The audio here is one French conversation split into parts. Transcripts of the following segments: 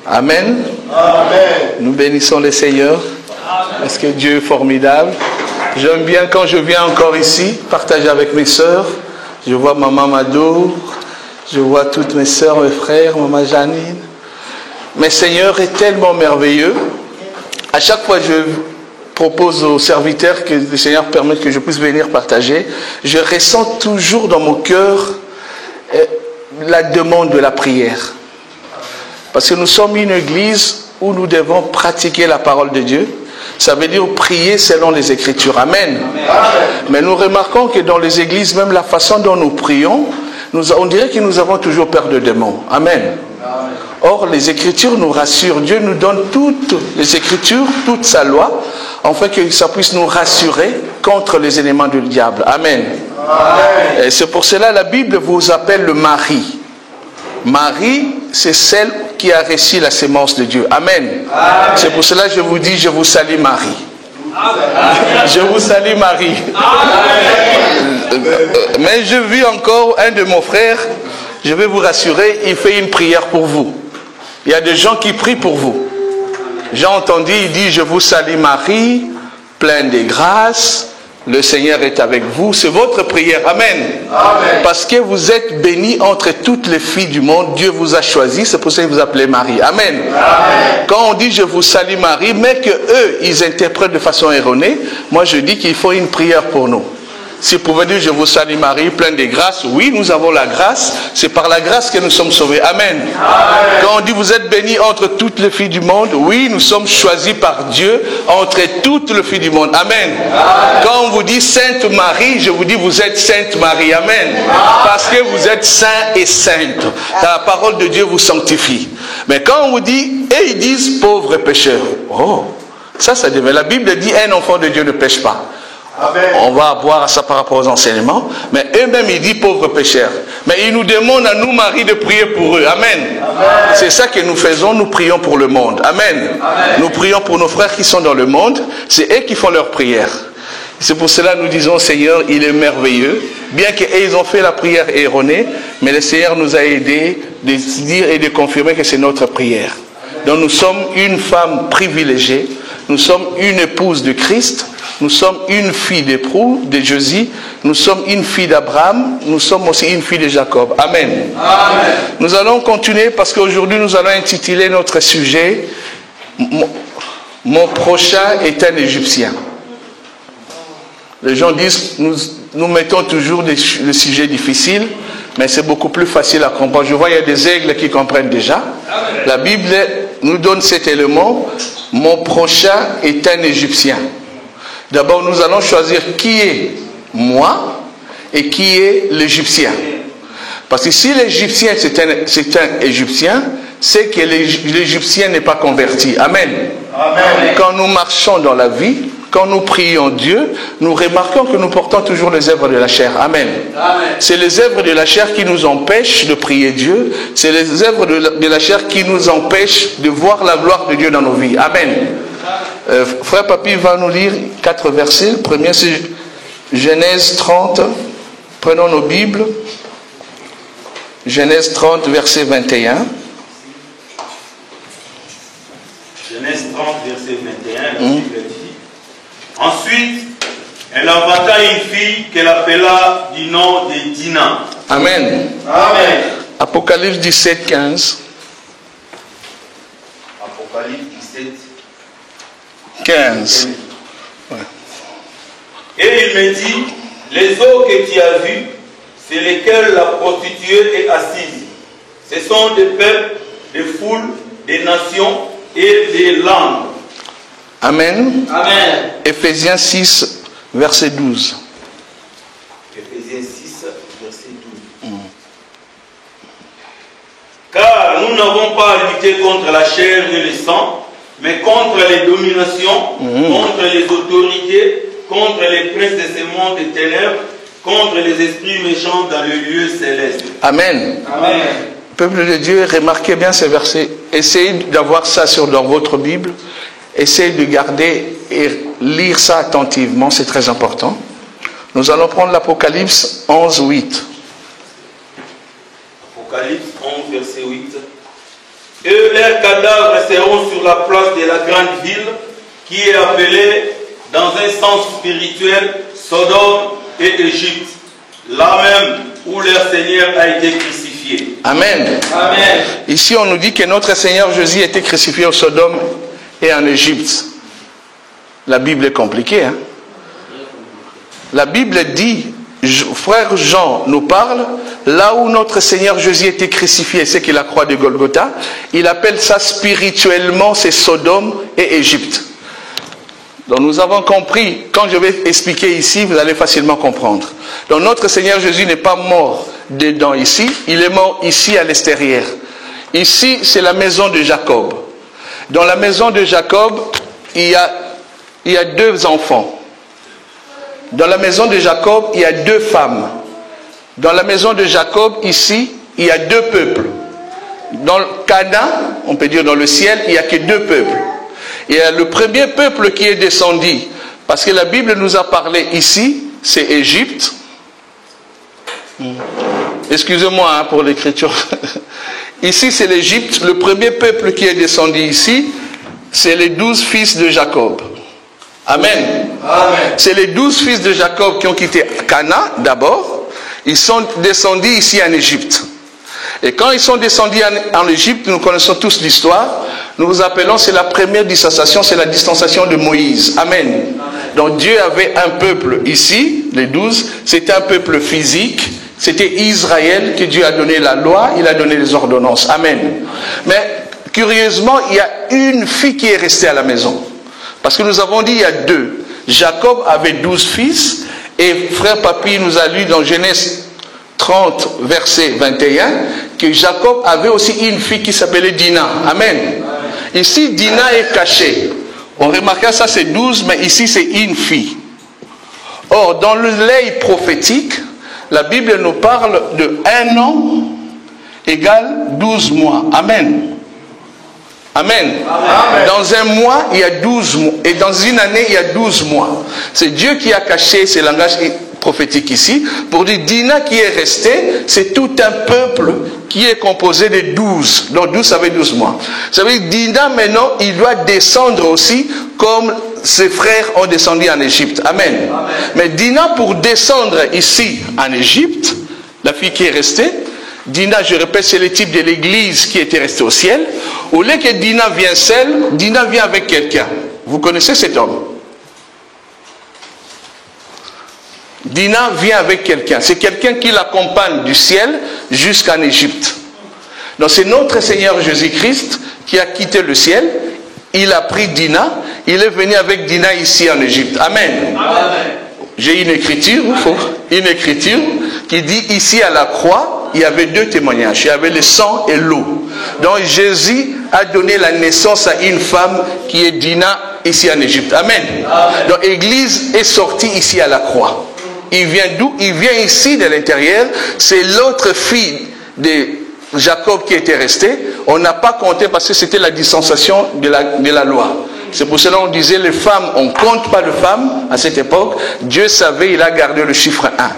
Amen. Amen. Nous bénissons le Seigneur. Parce que Dieu est formidable. J'aime bien quand je viens encore ici, partager avec mes sœurs. Je vois maman Mado, je vois toutes mes sœurs, mes frères, maman Janine. Mais Seigneur est tellement merveilleux. À chaque fois, je propose aux serviteurs que le Seigneur permette que je puisse venir partager. Je ressens toujours dans mon cœur la demande de la prière. Parce que nous sommes une église où nous devons pratiquer la parole de Dieu. Ça veut dire prier selon les Écritures. Amen. Mais nous remarquons que dans les églises, même la façon dont nous prions, on dirait que nous avons toujours peur de démons. Amen. Or, les Écritures nous rassurent. Dieu nous donne toutes les Écritures, toute sa loi, afin que ça puisse nous rassurer contre les éléments du diable. Amen. Et c'est pour cela que la Bible vous appelle le mari. Marie, c'est celle qui a reçu la sémence de Dieu. Amen. C'est pour cela que je vous dis, je vous salue Marie. Je vous salue Marie. Mais je vis encore un de mon frère, je vais vous rassurer, il fait une prière pour vous. Il y a des gens qui prient pour vous. J'ai entendu, il dit, je vous salue Marie, pleine de grâce. Le Seigneur est avec vous. C'est votre prière. Amen. Amen. Parce que vous êtes bénis entre toutes les filles du monde. Dieu vous a choisi. C'est pour ça que vous appelez Marie. Amen. Amen. Quand on dit je vous salue Marie, mais que eux, ils interprètent de façon erronée, moi je dis qu'il faut une prière pour nous. Si vous pouvez dire je vous salue Marie, pleine de grâce, oui, nous avons la grâce. C'est par la grâce que nous sommes sauvés. Amen. Amen. Quand on dit vous êtes bénis entre toutes les filles du monde, oui, nous sommes choisis par Dieu entre toutes les filles du monde. Amen. Amen. Quand on vous dit Sainte Marie, je vous dis vous êtes Sainte Marie. Amen. Amen. Parce que vous êtes saint et sainte. La parole de Dieu vous sanctifie. Mais quand on vous dit, et ils disent pauvres pécheurs. Oh, ça devait. La Bible dit un enfant de Dieu ne pêche pas. Amen. On va voir à ça par rapport aux enseignements. Mais eux-mêmes, ils disent pauvres pécheurs. Mais ils nous demandent à nous, Marie, de prier pour eux. Amen. Amen. C'est ça que nous faisons. Nous prions pour le monde. Amen. Amen. Nous prions pour nos frères qui sont dans le monde. C'est eux qui font leur prière. C'est pour cela que nous disons, Seigneur, il est merveilleux. Bien qu'ils ont fait la prière erronée, mais le Seigneur nous a aidés de dire et de confirmer que c'est notre prière. Donc nous sommes une femme privilégiée. Nous sommes une épouse de Christ. Nous sommes une fille d'époux de Josie. Nous sommes une fille d'Abraham. Nous sommes aussi une fille de Jacob. Amen. Amen. Nous allons continuer parce qu'aujourd'hui nous allons intituler notre sujet Mon prochain est un Égyptien. Les gens disent, nous mettons toujours des sujets difficiles, mais c'est beaucoup plus facile à comprendre. Je vois, il y a des aigles qui comprennent déjà. La Bible nous donne cet élément, mon prochain est un Égyptien. D'abord, nous allons choisir qui est moi et qui est l'Égyptien. Parce que si l'Égyptien c'est un Égyptien, c'est que l'Égyptien n'est pas converti. Amen. Amen. Quand nous marchons dans la vie, quand nous prions Dieu, nous remarquons que nous portons toujours les œuvres de la chair. Amen. Amen. C'est les œuvres de la chair qui nous empêchent de prier Dieu. C'est les œuvres de la chair qui nous empêchent de voir la gloire de Dieu dans nos vies. Amen. Frère Papy va nous lire 4 versets. Le premier, c'est Genèse 30. Prenons nos Bibles. Genèse 30, verset 21. Genèse 30, verset 21. Ensuite, elle inventa une fille qu'elle appela du nom de Dina. Amen. Amen. Apocalypse 17, 15. Apocalypse 17, 15. Ouais. Et il me dit, les eaux que tu as vues, c'est lesquelles la prostituée est assise. Ce sont des peuples, des foules, des nations et des langues. Amen. Amen. Éphésiens 6, verset 12. Éphésiens 6, verset 12. Car nous n'avons pas à lutter contre la chair ni le sang, mais contre les dominations, contre les autorités, contre les princes de ce monde des ténèbres, contre les esprits méchants dans le lieu céleste. Amen. Amen. Peuple de Dieu, remarquez bien ces versets. Essayez d'avoir ça dans votre Bible. Essayez de garder et lire ça attentivement, c'est très important. Nous allons prendre l'Apocalypse 11, 8. Apocalypse 11, verset 8. Et leurs cadavres seront sur la place de la grande ville, qui est appelée, dans un sens spirituel, Sodome et Égypte, là même où leur Seigneur a été crucifié. Amen. Amen. Ici, on nous dit que notre Seigneur Jésus a été crucifié au Sodome et en Égypte. La Bible est compliquée, hein? La Bible dit, frère Jean nous parle, là où notre Seigneur Jésus a été crucifié, c'est qu'il la croix de Golgotha, il appelle ça spirituellement, c'est Sodome et Égypte. Donc nous avons compris, quand je vais expliquer ici, vous allez facilement comprendre. Donc notre Seigneur Jésus n'est pas mort dedans ici, il est mort ici à l'extérieur. Ici, c'est la maison de Jacob. Dans la maison de Jacob, il y a 2 enfants. Dans la maison de Jacob, il y a 2 femmes. Dans la maison de Jacob, ici, il y a 2 peuples. Dans le Canaan, on peut dire dans le ciel, il n'y a que 2 peuples. Il y a le premier peuple qui est descendu, parce que la Bible nous a parlé ici, c'est Égypte. Excusez-moi pour l'écriture. Ici, c'est l'Égypte. Le premier peuple qui est descendu ici, c'est les 12 fils de Jacob. Amen. Amen. C'est les 12 fils de Jacob qui ont quitté Canaan d'abord. Ils sont descendus ici en Égypte. Et quand ils sont descendus en Égypte, nous connaissons tous l'histoire. Nous vous appelons, c'est la première dispensation, c'est la dispensation de Moïse. Amen. Amen. Donc Dieu avait un peuple ici, les 12. C'était un peuple physique. C'était Israël que Dieu a donné la loi, il a donné les ordonnances. Amen. Mais curieusement, il y a une fille qui est restée à la maison. Parce que nous avons dit il y a 2. Jacob avait 12 fils et frère Papi nous a lu dans Genèse 30, verset 21, que Jacob avait aussi une fille qui s'appelait Dina. Amen. Ici, Dina est cachée. On remarque ça, c'est 12, mais ici, c'est une fille. Or, dans l'œil prophétique, la Bible nous parle de 1 an égale 12 mois. Amen. Amen. Amen. Dans un mois, il y a 12 mois. Et dans une année, il y a 12 mois. C'est Dieu qui a caché ces langages prophétiques ici. Pour dire, Dina qui est resté, c'est tout un peuple qui est composé de 12. Donc 12, ça fait 12 mois. Ça veut dire, Dina, maintenant, il doit descendre aussi comme ses frères ont descendu en Égypte. Amen. Amen. Mais Dina, pour descendre ici en Égypte, la fille qui est restée, Dina, je répète, c'est le type de l'église qui était restée au ciel. Au lieu que Dina vienne seule, Dina vient avec quelqu'un. Vous connaissez cet homme? Dina vient avec quelqu'un. C'est quelqu'un qui l'accompagne du ciel jusqu'en Égypte. Donc c'est notre Seigneur Jésus-Christ qui a quitté le ciel. Il a pris Dina. Il est venu avec Dina ici en Égypte. Amen. Amen. J'ai une écriture, qui dit ici à la croix, il y avait 2 témoignages. Il y avait le sang et l'eau. Donc Jésus a donné la naissance à une femme qui est Dina ici en Égypte. Amen. Amen. Donc l'Église est sortie ici à la croix. Il vient d'où? Il vient ici de l'intérieur. C'est l'autre fille de Jacob qui était restée. On n'a pas compté parce que c'était la dispensation de la loi. C'est pour cela qu'on disait les femmes, on ne compte pas de femmes à cette époque. Dieu savait, il a gardé le chiffre 1.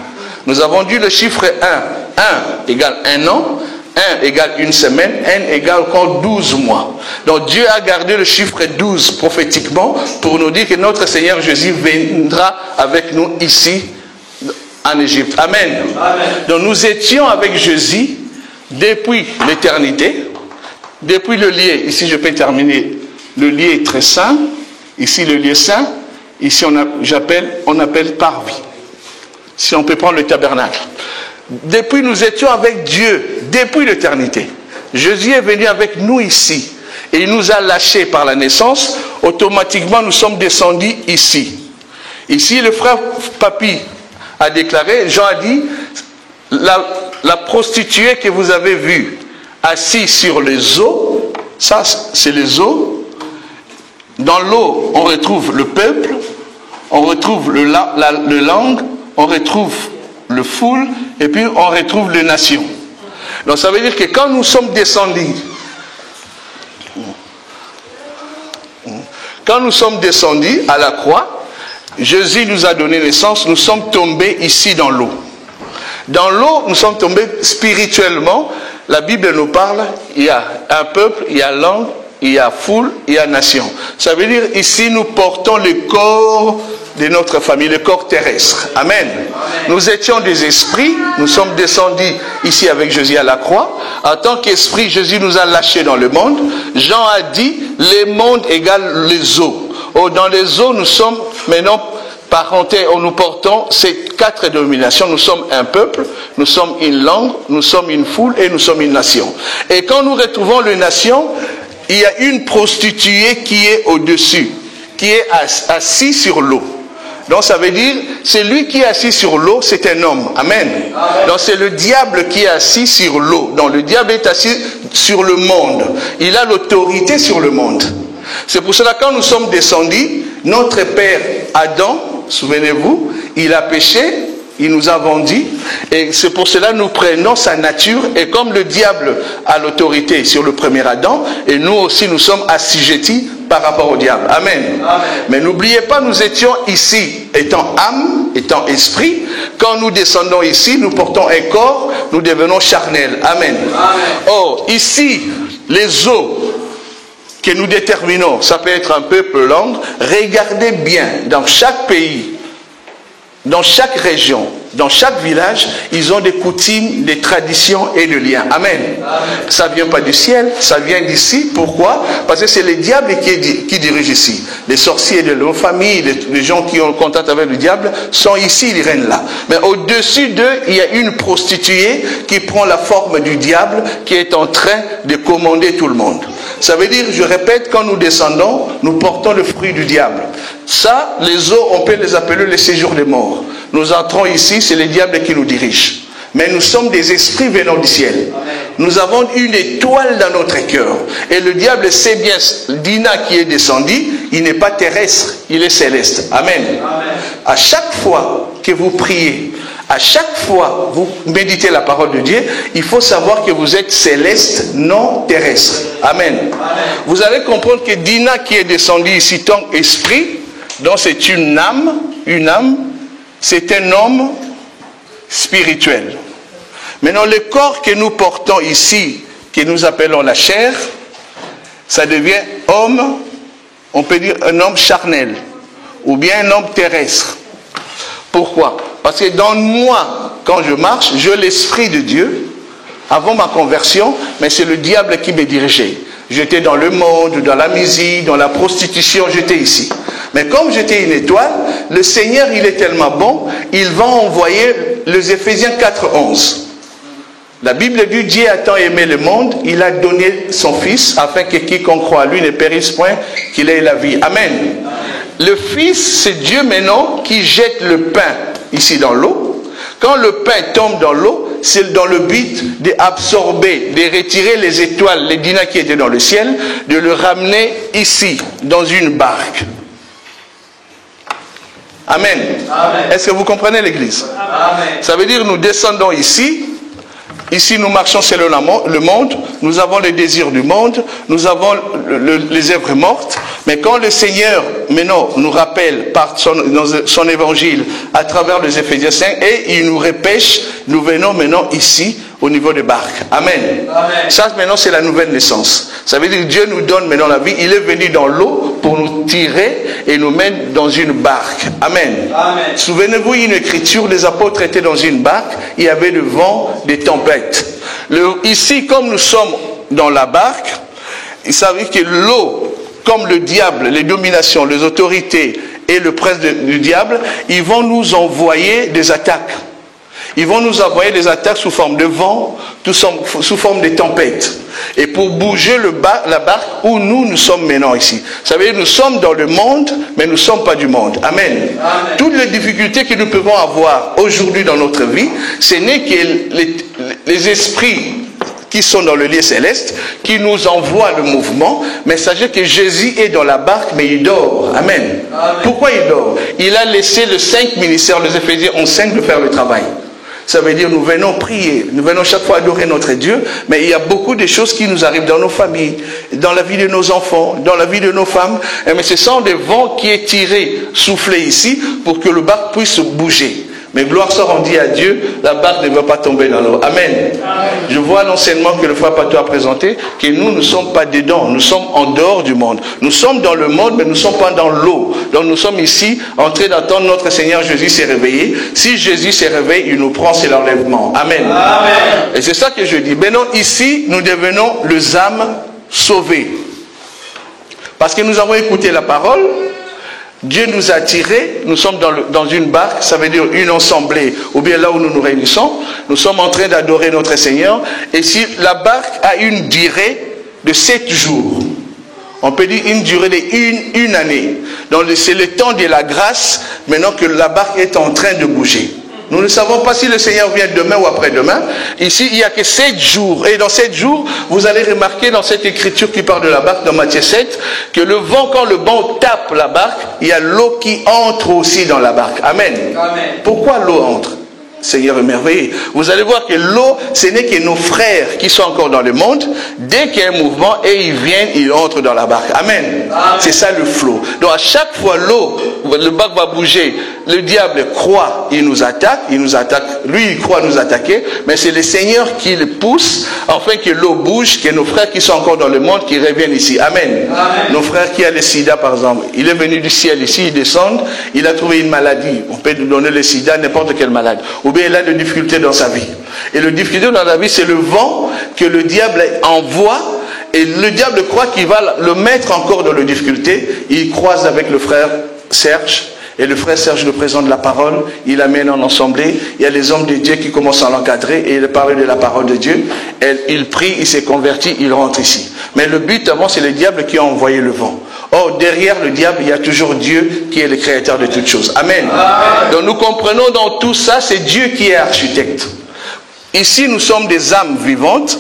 Nous avons dit le chiffre 1. 1 égale 1 an, 1 égale 1 semaine, 1 égale encore 12 mois. Donc Dieu a gardé le chiffre 12 prophétiquement pour nous dire que notre Seigneur Jésus viendra avec nous ici en Égypte. Amen. Amen. Donc nous étions avec Jésus depuis l'éternité, depuis le lieu. Ici je peux terminer. Le lieu est très saint. Ici le lieu saint. Ici on appelle parvis. Si on peut prendre le tabernacle. Depuis nous étions avec Dieu, depuis l'éternité. Jésus est venu avec nous ici. Et il nous a lâchés par la naissance. Automatiquement nous sommes descendus ici. Ici le frère Papi a déclaré, Jean a dit, la prostituée que vous avez vue assise sur les eaux, ça c'est les eaux. Dans l'eau, on retrouve le peuple, on retrouve le langue, on retrouve le foule, et puis on retrouve les nations. Donc ça veut dire que quand nous sommes descendus, à la croix, Jésus nous a donné naissance, nous sommes tombés ici dans l'eau. Dans l'eau, nous sommes tombés spirituellement. la Bible nous parle, il y a un peuple, il y a langue, il y a foule, il y a nation. Ça veut dire ici nous portons le corps de notre famille, le corps terrestre. Amen. Nous étions des esprits, nous sommes descendus ici avec Jésus à la croix. En tant qu'esprit, Jésus nous a lâchés dans le monde. Jean a dit, les mondes égale les eaux. Oh, dans les eaux, nous sommes maintenant parentés, nous portons ces 4 dénominations. Nous sommes un peuple, nous sommes une langue, nous sommes une foule et nous sommes une nation. Et quand nous retrouvons les nations, il y a une prostituée qui est au-dessus, qui est assise sur l'eau. Donc ça veut dire, celui qui est assis sur l'eau, c'est un homme. Amen. Donc c'est le diable qui est assis sur l'eau. Donc le diable est assis sur le monde. Il a l'autorité sur le monde. C'est pour cela que quand nous sommes descendus, notre père Adam, souvenez-vous, il a péché, il nous a vendus, et c'est pour cela que nous prenons sa nature, et comme le diable a l'autorité sur le premier Adam, et nous aussi nous sommes assujettis par rapport au diable. Amen. Amen. Mais n'oubliez pas, nous étions ici, étant âme, étant esprit. Quand nous descendons ici, nous portons un corps, nous devenons charnels. Amen. Amen. Or, ici, les eaux que nous déterminons, ça peut être un peuple, langue. Regardez bien, dans chaque pays, dans chaque région, dans chaque village, ils ont des coutumes, des traditions et des liens. Amen. Amen. Ça ne vient pas du ciel, ça vient d'ici. Pourquoi? Parce que c'est le diable qui dirige ici. Les sorciers de nos familles, les gens qui ont contact avec le diable, sont ici, ils règnent là. Mais au-dessus d'eux, il y a une prostituée qui prend la forme du diable, qui est en train de commander tout le monde. Ça veut dire, je répète, quand nous descendons, nous portons le fruit du diable. Ça, les eaux, on peut les appeler les séjours des morts. Nous entrons ici, c'est le diable qui nous dirige. Mais nous sommes des esprits venant du ciel. Amen. Nous avons une étoile dans notre cœur. Et le diable sait bien, Dina qui est descendu, il n'est pas terrestre, il est céleste. Amen. Amen. À chaque fois que vous priez, à chaque fois que vous méditez la parole de Dieu, il faut savoir que vous êtes céleste, non terrestre. Amen. Amen. Vous allez comprendre que Dina qui est descendu ici, tant esprit, donc c'est une âme, c'est un homme spirituel. Maintenant, le corps que nous portons ici, que nous appelons la chair, ça devient homme, on peut dire un homme charnel, ou bien un homme terrestre. Pourquoi? Parce que dans moi, quand je marche, j'ai l'esprit de Dieu, avant ma conversion, mais c'est le diable qui me dirigeait. J'étais dans le monde, dans la musique, dans la prostitution, j'étais ici. Mais comme j'étais une étoile, le Seigneur, il est tellement bon, il va envoyer les Éphésiens 4:11. La Bible dit, Dieu a tant aimé le monde, il a donné son Fils, afin que quiconque croit à lui ne périsse point, qu'il ait la vie. Amen. Le Fils, c'est Dieu maintenant qui jette le pain ici dans l'eau. Quand le pain tombe dans l'eau, c'est dans le but d'absorber, de retirer les étoiles, les dinas qui étaient dans le ciel, de le ramener ici, dans une barque. Amen. Amen. Est-ce que vous comprenez l'église? Amen. Ça veut dire nous descendons ici. Ici, nous marchons selon le monde, nous avons les désirs du monde, nous avons les œuvres mortes, mais quand le Seigneur, maintenant, nous rappelle par son évangile, à travers les Éphésiens 5, et il nous repêche, nous venons maintenant ici, au niveau des barques. Amen. Amen. Ça, maintenant, c'est la nouvelle naissance. Ça veut dire que Dieu nous donne maintenant la vie. Il est venu dans l'eau pour nous tirer et nous mettre dans une barque. Amen. Amen. Souvenez-vous, une écriture, les apôtres étaient dans une barque, il y avait le vent, des tempêtes. Ici, comme nous sommes dans la barque, il savait que l'eau, comme le diable, les dominations, les autorités et le prince du diable, ils vont nous envoyer des attaques. Ils vont nous envoyer des attaques sous forme de vent, sous forme de tempête. Et pour bouger la barque où nous sommes maintenant ici. Ça veut dire que nous sommes dans le monde, mais nous ne sommes pas du monde. Amen. Amen. Toutes les difficultés que nous pouvons avoir aujourd'hui dans notre vie, ce n'est que les esprits qui sont dans le lieu céleste, qui nous envoient le mouvement, mais sachez que Jésus est dans la barque, mais il dort. Amen. Amen. Pourquoi il dort? Il a laissé les 5 ministères, les Éphésiens en 5 de faire le travail. Ça veut dire nous venons prier, nous venons chaque fois adorer notre Dieu, mais il y a beaucoup de choses qui nous arrivent dans nos familles, dans la vie de nos enfants, dans la vie de nos femmes. Mais ce sont des vents qui est tiré, soufflé ici, pour que le barque puisse bouger. Mais gloire soit rendue à Dieu, la barque ne va pas tomber dans l'eau. Amen. Amen. Je vois l'enseignement que le frère Pato a présenté, que nous ne sommes pas dedans, nous sommes en dehors du monde. Nous sommes dans le monde, mais nous ne sommes pas dans l'eau. Donc nous sommes ici, en train d'attendre notre Seigneur Jésus s'est réveillé. Si Jésus s'est réveillé, il nous prend, c'est l'enlèvement. Amen. Amen. Et c'est ça que je dis. Maintenant, ici, nous devenons les âmes sauvées. Parce que nous avons écouté la parole. Dieu nous a tirés, nous sommes dans une barque, ça veut dire une assemblée, ou bien là où nous nous réunissons, nous sommes en train d'adorer notre Seigneur, et si la barque a une durée de 7 jours, on peut dire une durée d'une année, donc c'est le temps de la grâce, maintenant que la barque est en train de bouger. Nous ne savons pas si le Seigneur vient demain ou après-demain. Ici, il n'y a que 7 jours. Et dans 7 jours, vous allez remarquer dans cette écriture qui parle de la barque, dans Matthieu 7, que le vent, quand le vent tape la barque, il y a l'eau qui entre aussi dans la barque. Amen. Amen. Pourquoi l'eau entre? Seigneur est merveilleux. Vous allez voir que l'eau, ce n'est que nos frères qui sont encore dans le monde. Dès qu'il y a un mouvement, et ils viennent, ils entrent dans la barque. Amen. Amen. C'est ça le flot. Donc à chaque fois l'eau, le barque va bouger. Le diable croit, il nous attaque. Lui, il croit nous attaquer. Mais c'est le Seigneur qui le pousse, afin que l'eau bouge, que nos frères qui sont encore dans le monde, qui reviennent ici. Amen. Amen. Nos frères qui ont le sida, par exemple. Il est venu du ciel ici, il descend, il a trouvé une maladie. On peut nous donner le sida, n'importe quelle maladie. Ou bien il a des difficultés dans sa vie. Et le difficulté dans la vie, c'est le vent que le diable envoie. Et le diable croit qu'il va le mettre encore dans les difficultés. Il croise avec le frère Serge. Et le frère Serge le présente la parole. Il l'amène en assemblée. Il y a les hommes de Dieu qui commencent à l'encadrer. Et il parle de la parole de Dieu. Il prie, il s'est converti, il rentre ici. Mais le but avant, c'est le diable qui a envoyé le vent. Or, derrière le diable, il y a toujours Dieu qui est le créateur de toutes choses. Amen. Amen. Donc nous comprenons dans tout ça, c'est Dieu qui est architecte. Ici, nous sommes des âmes vivantes.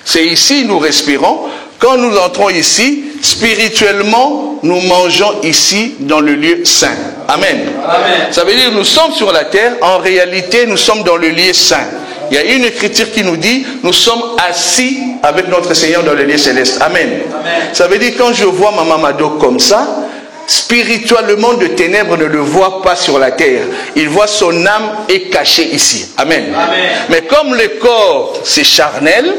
C'est ici nous respirons. Quand nous entrons ici, spirituellement, nous mangeons ici dans le lieu saint. Amen. Amen. Ça veut dire que nous sommes sur la terre. En réalité, nous sommes dans le lieu saint. Il y a une écriture qui nous dit, nous sommes assis avec notre Seigneur dans le lieu céleste. Amen. Amen. Ça veut dire quand je vois Maman Mado comme ça, spirituellement de ténèbres ne le voit pas sur la terre. Il voit son âme est cachée ici. Amen. Amen. Mais comme le corps c'est charnel,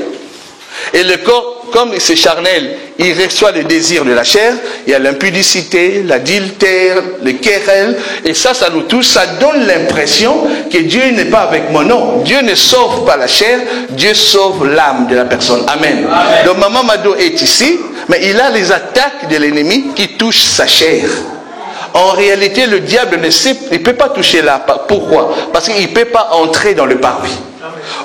et le corps comme c'est charnel, il reçoit le désir de la chair, il y a l'impudicité, l'adultère, le querelle, et ça nous touche, ça donne l'impression que Dieu n'est pas avec moi. Non, Dieu ne sauve pas la chair, Dieu sauve l'âme de la personne. Amen. Amen. Donc Maman Mado est ici, mais il a les attaques de l'ennemi qui touchent sa chair. En réalité, le diable ne peut pas toucher là. Pourquoi? Parce qu'il ne peut pas entrer dans le parvis.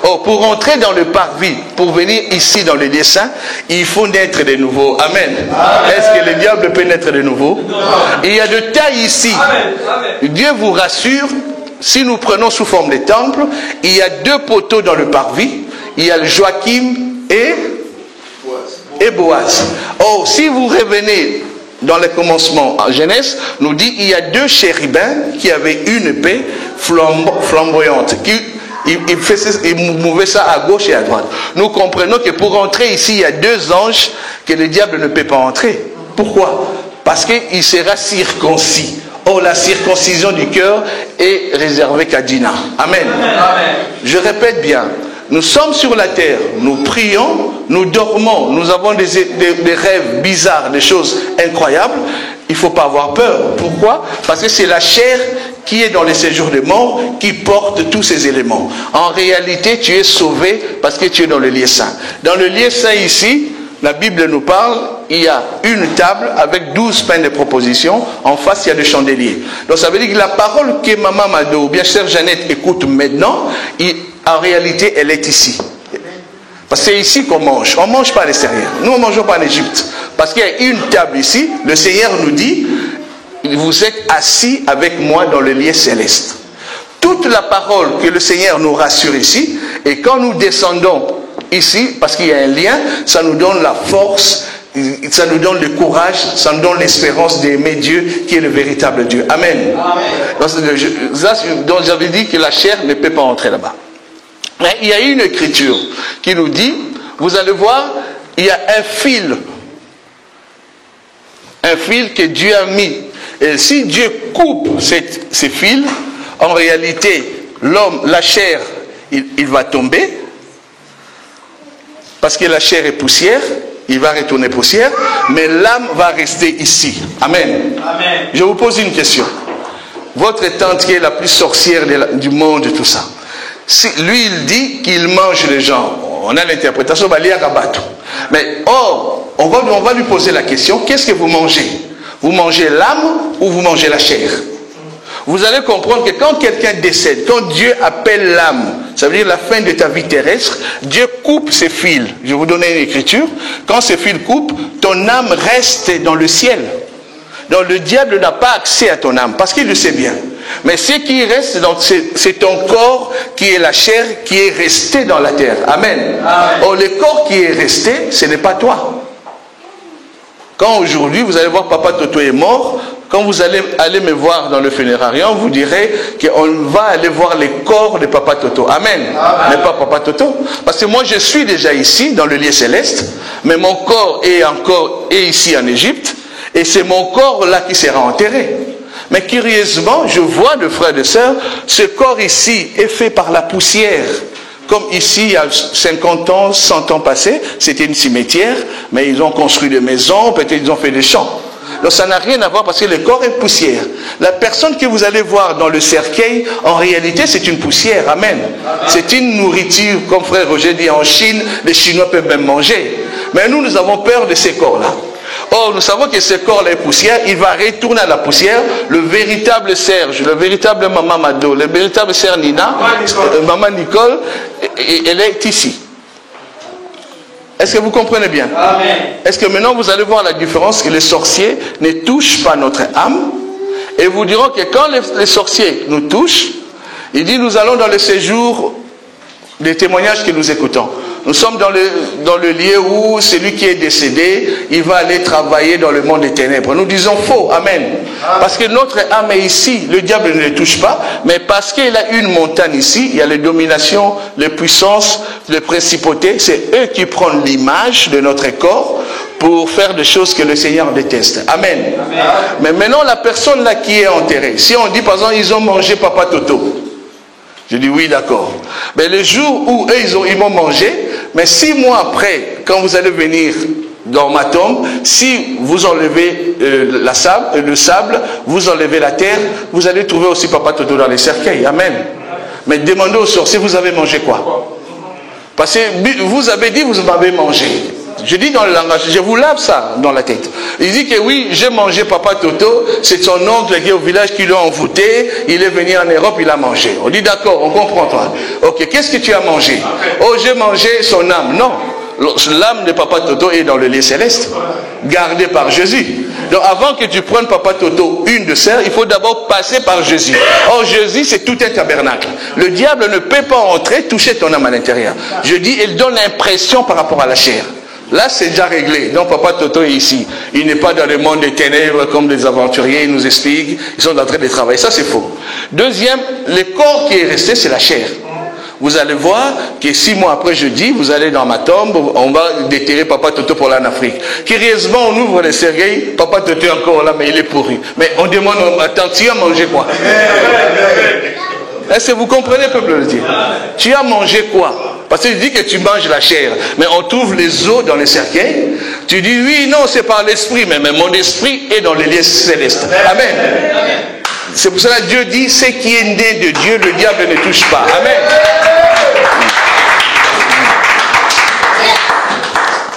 Oh, pour entrer dans le parvis, pour venir ici dans le lieu saint, il faut naître de nouveau. Amen. Est-ce que le diable peut naître de nouveau? Il y a de taille ici. Amen. Dieu vous rassure, si nous prenons sous forme de temple, il y a 2 poteaux dans le parvis. Il y a le Joachim et Boaz. Oh, si vous revenez dans le commencement en Genèse, nous dit il y a 2 chérubins qui avaient une épée flamboyante. Il mouvait ça à gauche et à droite. Nous comprenons que pour entrer ici, il y a 2 anges que le diable ne peut pas entrer. Pourquoi? Parce qu'il sera circoncis. Oh, la circoncision du cœur est réservée qu'à Dina. Amen. Amen. Je répète bien. Nous sommes sur la terre, nous prions, nous dormons, nous avons des rêves bizarres, des choses incroyables. Il ne faut pas avoir peur. Pourquoi? Parce que c'est la chair qui est dans les séjours des morts qui porte tous ces éléments. En réalité, tu es sauvé parce que tu es dans le lieu saint. Dans le lieu saint ici, la Bible nous parle, il y a une table avec 12 pains de proposition. En face, il y a des chandeliers. Donc ça veut dire que la parole que Maman Mado ou bien Sœur Jeannette écoute maintenant, en réalité, elle est ici. Parce que c'est ici qu'on mange. On ne mange pas à l'extérieur. Nous, on ne mangeons pas en Égypte. Parce qu'il y a une table ici. Le Seigneur nous dit, vous êtes assis avec moi dans le lieu céleste. Toute la parole que le Seigneur nous rassure ici, et quand nous descendons ici, parce qu'il y a un lien, ça nous donne la force, ça nous donne le courage, ça nous donne l'espérance d'aimer Dieu qui est le véritable Dieu. Amen. Amen. Donc j'avais dit que la chair ne peut pas entrer là-bas. Mais il y a une écriture qui nous dit, vous allez voir, il y a un fil que Dieu a mis. Et si Dieu coupe ces fils, en réalité, l'homme, la chair, il va tomber, parce que la chair est poussière, il va retourner poussière, mais l'âme va rester ici. Amen. Amen. Je vous pose une question. Votre tante qui est la plus sorcière du monde, tout ça, lui il dit qu'il mange les gens. On a l'interprétation, mais or, on va lui poser la question, qu'est-ce que vous mangez? Vous mangez l'âme ou vous mangez la chair? Vous allez comprendre que quand quelqu'un décède, quand Dieu appelle l'âme, ça veut dire la fin de ta vie terrestre, Dieu coupe ses fils. Je vais vous donner une écriture. Quand ces fils coupent, ton âme reste dans le ciel. Donc le diable n'a pas accès à ton âme, parce qu'il le sait bien. Mais ce qui reste, c'est ton corps qui est la chair, qui est resté dans la terre. Amen. Amen. Or le corps qui est resté, ce n'est pas toi. Quand aujourd'hui, vous allez voir Papa Toto est mort, quand vous allez me voir dans le funérarium, vous direz qu'on va aller voir les corps de Papa Toto. Amen. Amen. Mais pas Papa Toto. Parce que moi, je suis déjà ici, dans le lieu céleste, mais mon corps est ici en Égypte, et c'est mon corps là qui sera enterré. Mais curieusement, je vois de frères et de sœurs, ce corps ici est fait par la poussière. Comme ici, il y a 50 ans, 100 ans passés, c'était une cimetière, mais ils ont construit des maisons, peut-être ils ont fait des champs. Donc ça n'a rien à voir parce que le corps est poussière. La personne que vous allez voir dans le cercueil, en réalité, c'est une poussière. Amen. C'est une nourriture, comme frère Roger dit, en Chine, les Chinois peuvent même manger. Mais nous avons peur de ces corps-là. Or, nous savons que ce corps-là est poussière, il va retourner à la poussière. Le véritable Serge, le véritable Maman Mado, le véritable Sœur Nina, Maman Nicole, elle est ici. Est-ce que vous comprenez bien? Amen. Est-ce que maintenant vous allez voir la différence que les sorciers ne touchent pas notre âme? Et vous diront que quand les sorciers nous touchent, il dit nous allons dans le séjour des témoignages que nous écoutons. Nous sommes dans le lieu où celui qui est décédé, il va aller travailler dans le monde des ténèbres. Nous disons faux, amen. Parce que notre âme est ici, le diable ne les touche pas, mais parce qu'il a une montagne ici, il y a les dominations, les puissances, les principautés, c'est eux qui prennent l'image de notre corps pour faire des choses que le Seigneur déteste. Amen. Amen. Mais maintenant, la personne là qui est enterrée, si on dit par exemple, ils ont mangé Papa Toto, je dis oui, d'accord. Mais le jour où eux, ils vont manger, mais 6 mois après, quand vous allez venir dans ma tombe, si vous enlevez le sable, vous enlevez la terre, vous allez trouver aussi Papa Toto dans les cercueils. Amen. Mais demandez aux sorciers, vous avez mangé quoi? Parce que vous avez dit, vous m'avez mangé. Je dis dans le langage, je vous lave ça dans la tête. Il dit que oui, j'ai mangé Papa Toto, c'est son oncle qui est au village qui l'a envoûté, il est venu en Europe, il a mangé. On dit d'accord, on comprend toi. Ok, qu'est-ce que tu as mangé? Oh, j'ai mangé son âme. Non, l'âme de Papa Toto est dans le lieu céleste, gardée par Jésus. Donc avant que tu prennes Papa Toto, une de sœurs, il faut d'abord passer par Jésus. Or Jésus, c'est tout un tabernacle. Le diable ne peut pas entrer, toucher ton âme à l'intérieur. Je dis, il donne l'impression par rapport à la chair. Là, c'est déjà réglé. Donc, Papa Toto est ici. Il n'est pas dans le monde des ténèbres comme des aventuriers, ils nous expliquent. Ils sont en train de travailler. Ça, c'est faux. Deuxième, le corps qui est resté, c'est la chair. Vous allez voir que 6 mois après jeudi, vous allez dans ma tombe, on va déterrer Papa Toto pour aller en Afrique. Curieusement, on ouvre les cercueils, Papa Toto est encore là, mais il est pourri. Mais on demande, attends, tu as mangé quoi? Est-ce que vous comprenez, peuple de Dieu? Tu as mangé quoi? Parce qu'il dit que tu manges la chair, mais on trouve les os dans les cercueils. Tu dis oui, non, c'est par l'esprit, mais mon esprit est dans les lieux célestes. Amen. C'est pour cela que Dieu dit, ce qui est né de Dieu, le diable ne touche pas. Amen.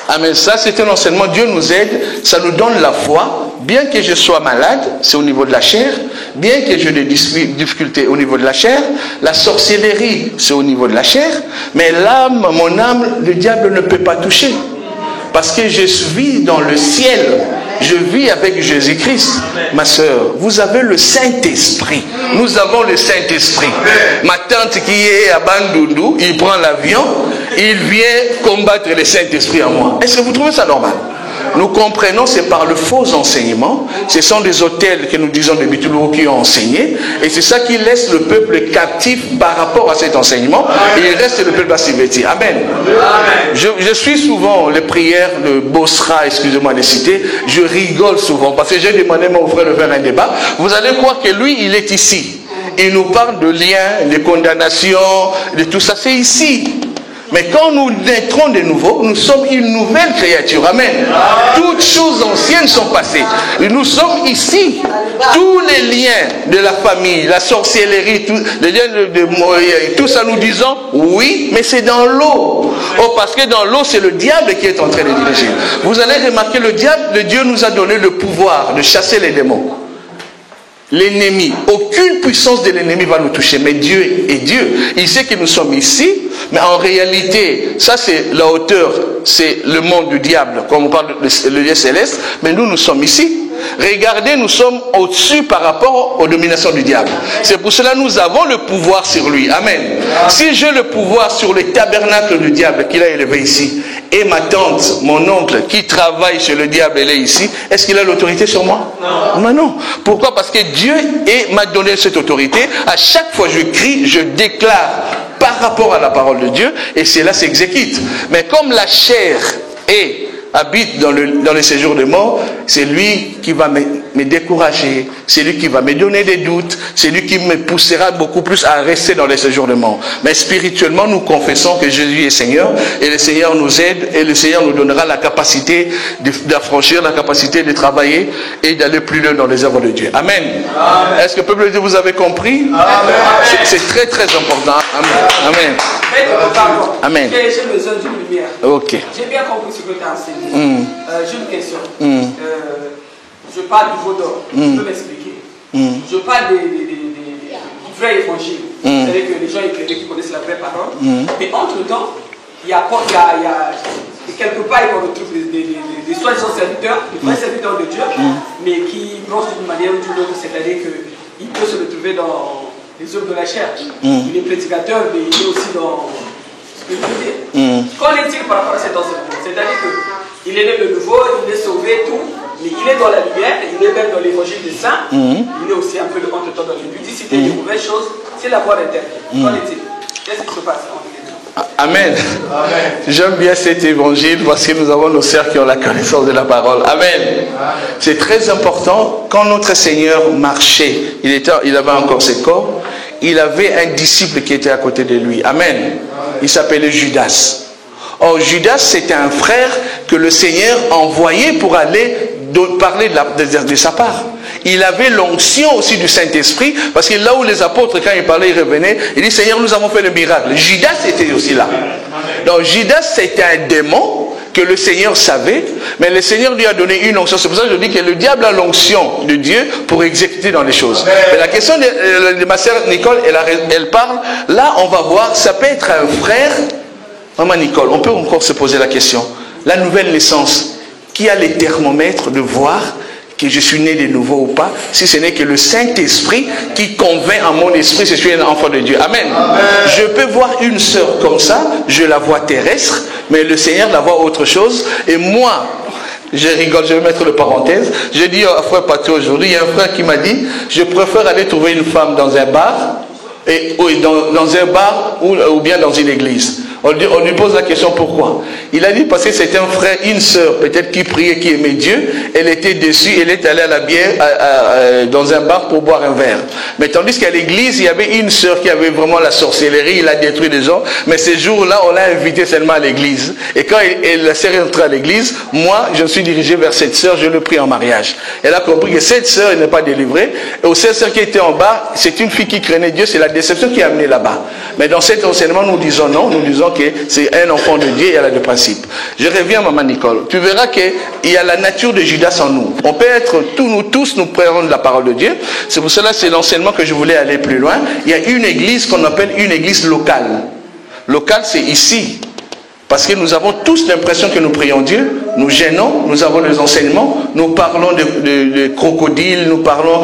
Amen. Ça, c'est un enseignement. Dieu nous aide, ça nous donne la foi. Bien que je sois malade, c'est au niveau de la chair. Bien que j'ai des difficultés au niveau de la chair, la sorcellerie, c'est au niveau de la chair. Mais l'âme, mon âme, le diable ne peut pas toucher. Parce que je vis dans le ciel. Je vis avec Jésus-Christ. Ma soeur, vous avez le Saint-Esprit. Nous avons le Saint-Esprit. Ma tante qui est à Bandundu, il prend l'avion, il vient combattre le Saint-Esprit en moi. Est-ce que vous trouvez ça normal? Nous comprenons, c'est par le faux enseignement. Ce sont des hôtels que nous disons des Bitoulourou qui ont enseigné. Et c'est ça qui laisse le peuple captif par rapport à cet enseignement. Et il reste le peuple assujetti. Amen. Je suis souvent les prières de Bosra, excusez-moi de citer. Je rigole souvent parce que j'ai demandé à mon frère de faire un débat. Vous allez croire que lui, il est ici. il nous parle de liens, de condamnation, de tout ça, c'est ici. Mais quand nous naîtrons de nouveau, nous sommes une nouvelle créature. Amen. Toutes choses anciennes sont passées. Et nous sommes ici. Tous les liens de la famille, la sorcellerie, les liens tout ça, nous disons oui, mais c'est dans l'eau. Oh, parce que dans l'eau, c'est le diable qui est en train de diriger. Vous allez remarquer, le Dieu nous a donné le pouvoir de chasser les démons. L'ennemi, aucune puissance de l'ennemi va nous toucher, mais Dieu est Dieu. Il sait que nous sommes ici, mais en réalité, ça c'est la hauteur, c'est le monde du diable, comme on parle de le lieu céleste, mais nous sommes ici. Regardez, nous sommes au-dessus par rapport aux dominations du diable. C'est pour cela que nous avons le pouvoir sur lui. Amen. Si j'ai le pouvoir sur le tabernacle du diable qu'il a élevé ici, et ma tante, mon oncle, qui travaille chez le diable, elle est ici, est-ce qu'il a l'autorité sur moi? Non. Mais non. Pourquoi? Parce que Dieu m'a donné cette autorité. À chaque fois je crie, je déclare par rapport à la parole de Dieu, et cela s'exécute. Mais comme la chair habite dans le séjour de mort, c'est lui qui va me décourager, c'est lui qui va me donner des doutes, c'est lui qui me poussera beaucoup plus à rester dans le séjour de mort. Mais spirituellement, nous confessons que Jésus est Seigneur, et le Seigneur nous aide, et le Seigneur nous donnera la capacité d'affranchir, la capacité de travailler et d'aller plus loin dans les œuvres de Dieu. Amen. Amen. Est-ce que peuple de Dieu, vous avez compris? C'est très très important. Amen. Amen. Amen. J'ai besoin d'une lumière. Ok. J'ai bien compris ce que tu as enseigné. J'ai une question. Je parle du veau d'or. Tu peux m'expliquer? Je parle du vrai évangile. Vous savez que les gens éclairés qui connaissent la vraie parole. Mais entre-temps, il y a quelque part, on retrouve des soi-disant serviteurs, des vrais serviteurs de Dieu, mais qui pensent d'une manière ou d'une autre, c'est-à-dire qu'il peut se retrouver dans les œuvres de la chair. Il est prédicateur, mais il est aussi dans ce que je veux dire. Qu'en est-il par rapport à cet enseignement? C'est-à-dire qu'il est né de nouveau, il est sauvé, tout, mais il est dans la lumière, il est même dans l'évangile des saints, il est aussi un peu de entre-temps dans l'impudicité, des mauvaises choses, c'est la voie interne. Qu'en est-il? Qu'est-ce qui se passe? Amen. J'aime bien cet évangile parce que nous avons nos sœurs qui ont la connaissance de la parole. Amen. C'est très important. Quand notre Seigneur marchait, il avait encore ses corps, il avait un disciple qui était à côté de lui. Amen. Il s'appelait Judas. Or, Judas, c'était un frère que le Seigneur envoyait pour aller parler de sa part. Il avait l'onction aussi du Saint-Esprit, parce que là où les apôtres, quand ils parlaient, ils revenaient, ils disaient, Seigneur, nous avons fait le miracle. Judas était aussi là. Donc Judas, c'était un démon que le Seigneur savait, mais le Seigneur lui a donné une onction. C'est pour ça que je dis que le diable a l'onction de Dieu pour exécuter dans les choses. Mais la question de ma sœur Nicole, elle parle, là on va voir, ça peut être un frère. Maman Nicole, on peut encore se poser la question. La nouvelle naissance, qui a les thermomètres de voir que je suis né de nouveau ou pas, si ce n'est que le Saint-Esprit qui convainc en mon esprit que je suis un enfant de Dieu. Amen. Amen. Je peux voir une sœur comme ça, je la vois terrestre, mais le Seigneur la voit autre chose. Et moi, je rigole, je vais mettre le parenthèse. Je dis à frère Patrick aujourd'hui, il y a un frère qui m'a dit, je préfère aller trouver une femme dans un bar, dans un bar ou bien dans une église. On lui pose la question pourquoi. Il a dit parce que c'était un frère, une sœur peut-être qui priait, qui aimait Dieu. Elle était déçue, elle est allée à la bière dans un bar pour boire un verre. Mais tandis qu'à l'église, il y avait une sœur qui avait vraiment la sorcellerie, il a détruit des gens. Mais ces jours-là, on l'a invité seulement à l'église. Et quand la sœur est entrée à l'église, moi, je me suis dirigé vers cette sœur, je l'ai pris en mariage. Elle a compris que cette sœur n'est pas délivrée. Et aux sœurs qui étaient en bas, c'est une fille qui craignait Dieu, c'est la déception qui a amené là-bas. Mais dans cet enseignement, nous disons non, nous disons que c'est un enfant de Dieu et elle a des principes. Je reviens, maman Nicole. Tu verras qu'il y a la nature de Judas en nous. On peut être nous tous, nous prenons de la parole de Dieu. C'est pour cela, c'est l'enseignement que je voulais aller plus loin. Il y a une église qu'on appelle une église locale. Locale, c'est ici. Parce que nous avons tous l'impression que nous prions Dieu, nous gênons, nous avons les enseignements, nous parlons de crocodiles, nous parlons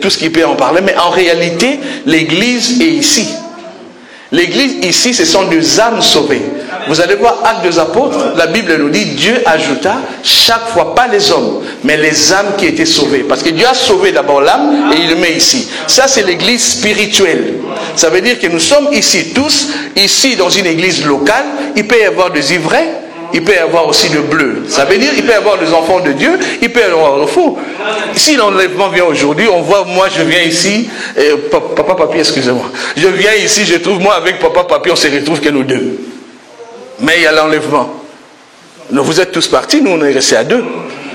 tout ce qui peut en parler, mais en réalité, l'église est ici. L'église ici, ce sont des âmes sauvées. Vous allez voir Actes des Apôtres, la Bible nous dit, Dieu ajouta chaque fois, pas les hommes, mais les âmes qui étaient sauvées. Parce que Dieu a sauvé d'abord l'âme et il le met ici. Ça, c'est l'église spirituelle. Ça veut dire que nous sommes ici tous, ici dans une église locale. Il peut y avoir des ivrais, il peut y avoir aussi le bleu. Ça veut dire il peut y avoir les enfants de Dieu, il peut y avoir le faux. Si l'enlèvement vient aujourd'hui, on voit, moi je viens ici, papa, papi, excusez-moi. Je viens ici, je trouve, moi avec papa, papi, on se retrouve que nous deux. Mais il y a l'enlèvement. Vous êtes tous partis, nous on est restés à deux.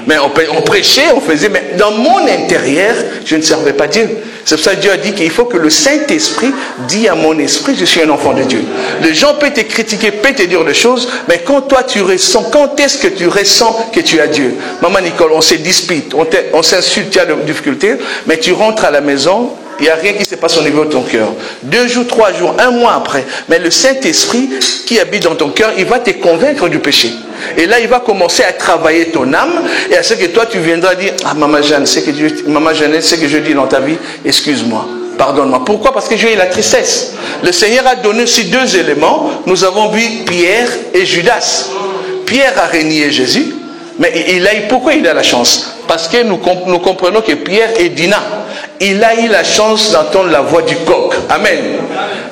Mais on prêchait, on faisait, mais dans mon intérieur, je ne servais pas Dieu. C'est pour ça que Dieu a dit qu'il faut que le Saint-Esprit dise à mon esprit, je suis un enfant de Dieu. Les gens peuvent te critiquer, peuvent te dire des choses, mais quand toi tu ressens, quand est-ce que tu ressens que tu as Dieu? Maman Nicole, on se dispute, on s'insulte, tu as des difficultés, mais tu rentres à la maison, il n'y a rien qui se passe au niveau de ton cœur. 2 jours, 3 jours, 1 mois après, mais le Saint-Esprit qui habite dans ton cœur, il va te convaincre du péché. Et là, il va commencer à travailler ton âme. Et à ce que toi, tu viendras dire, ah, maman Jeanne, maman Jeannette, c'est que je dis dans ta vie, excuse-moi, pardonne-moi. Pourquoi? Parce que j'ai eu la tristesse. Le Seigneur a donné ces 2 éléments. Nous avons vu Pierre et Judas. Pierre a renié Jésus. Mais pourquoi il a la chance? Parce que nous comprenons que Pierre est Dina. Il a eu la chance d'entendre la voix du coq. Amen.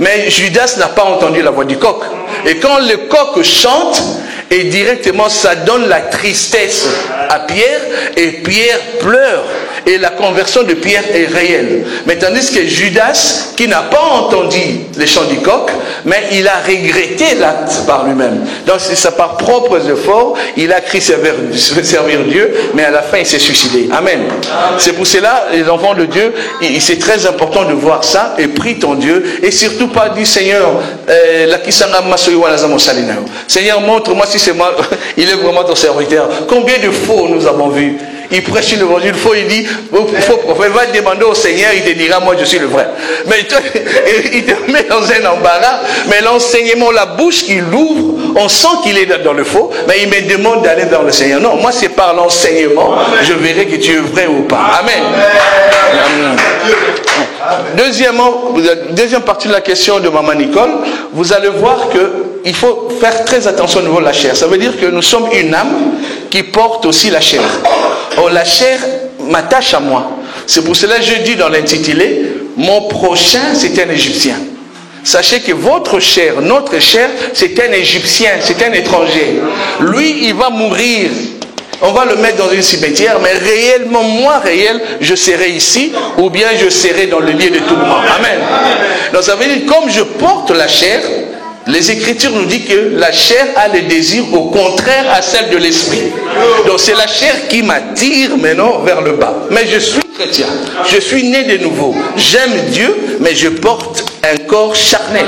Mais Judas n'a pas entendu la voix du coq. Et quand le coq chante, et directement ça donne la tristesse à Pierre, et Pierre pleure. Et la conversion de Pierre est réelle. Mais tandis que Judas, qui n'a pas entendu les chants du coq, mais il a regretté l'acte par lui-même. Donc c'est ça par propres efforts, il a cru servir Dieu, mais à la fin il s'est suicidé. Amen. C'est pour cela, les enfants de Dieu, c'est très important de voir ça, et prie ton Dieu, et surtout pas dire Seigneur, Seigneur, montre-moi si c'est moi, il est vraiment ton serviteur. Combien de faux nous avons vus? Il prêche l'évangile faux, il dit, faux prophète, va demander au Seigneur, il te dira, moi je suis le vrai. Mais toi, il te met dans un embarras, mais l'enseignement, la bouche qu'il ouvre, on sent qu'il est dans le faux, mais il me demande d'aller vers le Seigneur. Non, moi c'est par l'enseignement, je verrai que tu es vrai ou pas. Amen. Amen. Deuxièmement, deuxième partie de la question de Maman Nicole, vous allez voir qu'il faut faire très attention au niveau de la chair. Ça veut dire que nous sommes une âme qui porte aussi la chair. Oh, la chair m'attache à moi. C'est pour cela que je dis dans l'intitulé, mon prochain c'est un Égyptien. Sachez que votre chair, notre chair, c'est un Égyptien, c'est un étranger. Lui, il va mourir. On va le mettre dans une cimetière, mais réellement, moi réel, je serai ici, ou bien je serai dans le lieu de tourment. Amen. Donc ça veut dire, comme je porte la chair, les Écritures nous disent que la chair a le désir au contraire à celle de l'esprit. Donc c'est la chair qui m'attire maintenant vers le bas. Mais je suis chrétien, je suis né de nouveau. J'aime Dieu, mais je porte un corps charnel.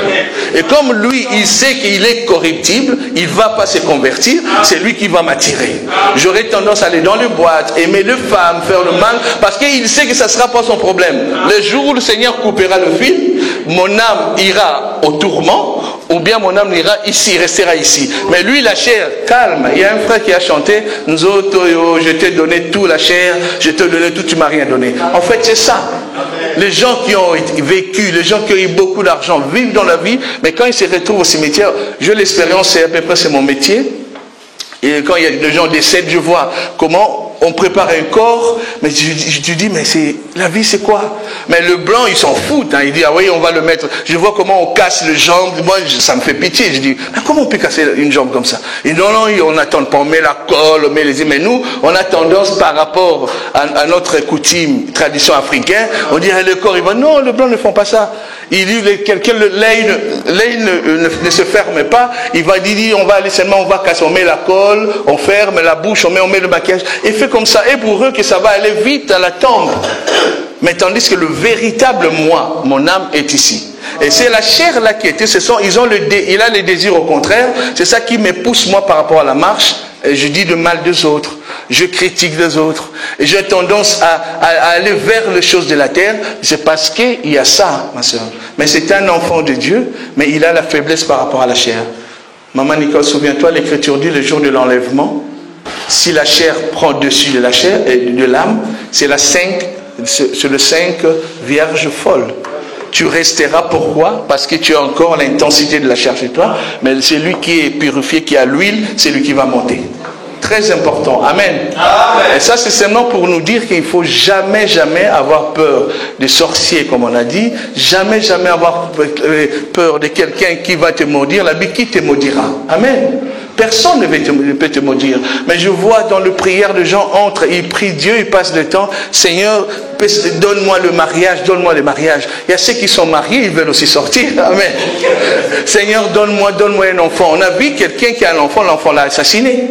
Et comme lui, il sait qu'il est corruptible, il ne va pas se convertir, c'est lui qui va m'attirer. J'aurai tendance à aller dans les boîtes, aimer les femmes, faire le mal, parce qu'il sait que ça ne sera pas son problème. Le jour où le Seigneur coupera le fil, mon âme ira au tourment, ou bien mon âme ira ici, restera ici. Mais lui, la chair, calme. Il y a un frère qui a chanté, nous autres, je t'ai donné tout la chair, je t'ai donné tout, tu m'as rien donné. En fait, c'est ça. Les gens qui ont vécu, les gens qui ont eu beaucoup d'argent, vivent dans la vie, mais quand ils se retrouvent au cimetière, je l'expérience, c'est à peu près c'est mon métier. Et quand il y a des gens décèdent, je vois comment on prépare un corps, mais je dis, mais la vie c'est quoi? Mais le blanc, il s'en fout, hein. Il dit, ah oui, on va le mettre. Je vois comment on casse les jambes, moi ça me fait pitié. Je dis, mais comment on peut casser une jambe comme ça? Et non, on n'attend pas, on met la colle, on met les... Mais nous, on a tendance par rapport à notre coutume, tradition africaine, on dit, le corps, il va, non, les blancs ne font pas ça. Il dit, l'œil ne se ferme pas, il va dire, on va aller seulement, on va casser, on met la colle, on ferme la bouche, on met le maquillage, et fait comme ça, et pour eux que ça va aller vite à la tombe. Mais tandis que le véritable moi, mon âme est ici. Et c'est la chair là qui était, il a le désir au contraire, c'est ça qui me pousse moi par rapport à la marche, et je dis le mal des autres, je critique les autres, et j'ai tendance à aller vers les choses de la terre, c'est parce qu'il y a ça, ma soeur. Mais c'est un enfant de Dieu, mais il a la faiblesse par rapport à la chair. Maman Nicole, souviens-toi, l'Écriture dit le jour de l'enlèvement, si la chair prend dessus de la chair et de l'âme, c'est le 5 vierge folle. Tu resteras, pourquoi? Parce que tu as encore l'intensité de la chair chez toi, mais c'est lui qui est purifié, qui a l'huile, c'est lui qui va monter. Très important. Amen. Amen. Et ça, c'est seulement pour nous dire qu'il ne faut jamais avoir peur des sorciers, comme on a dit. Jamais avoir peur de quelqu'un qui va te maudire. La Bible qui te maudira. Amen. Personne ne peut te maudire. Mais je vois dans le prière, les gens entrent, ils prient Dieu, ils passent le temps. Seigneur, donne-moi le mariage, donne-moi le mariage. Il y a ceux qui sont mariés, ils veulent aussi sortir. Amen. Seigneur, donne-moi un enfant. On a vu quelqu'un qui a un enfant, l'enfant l'a assassiné.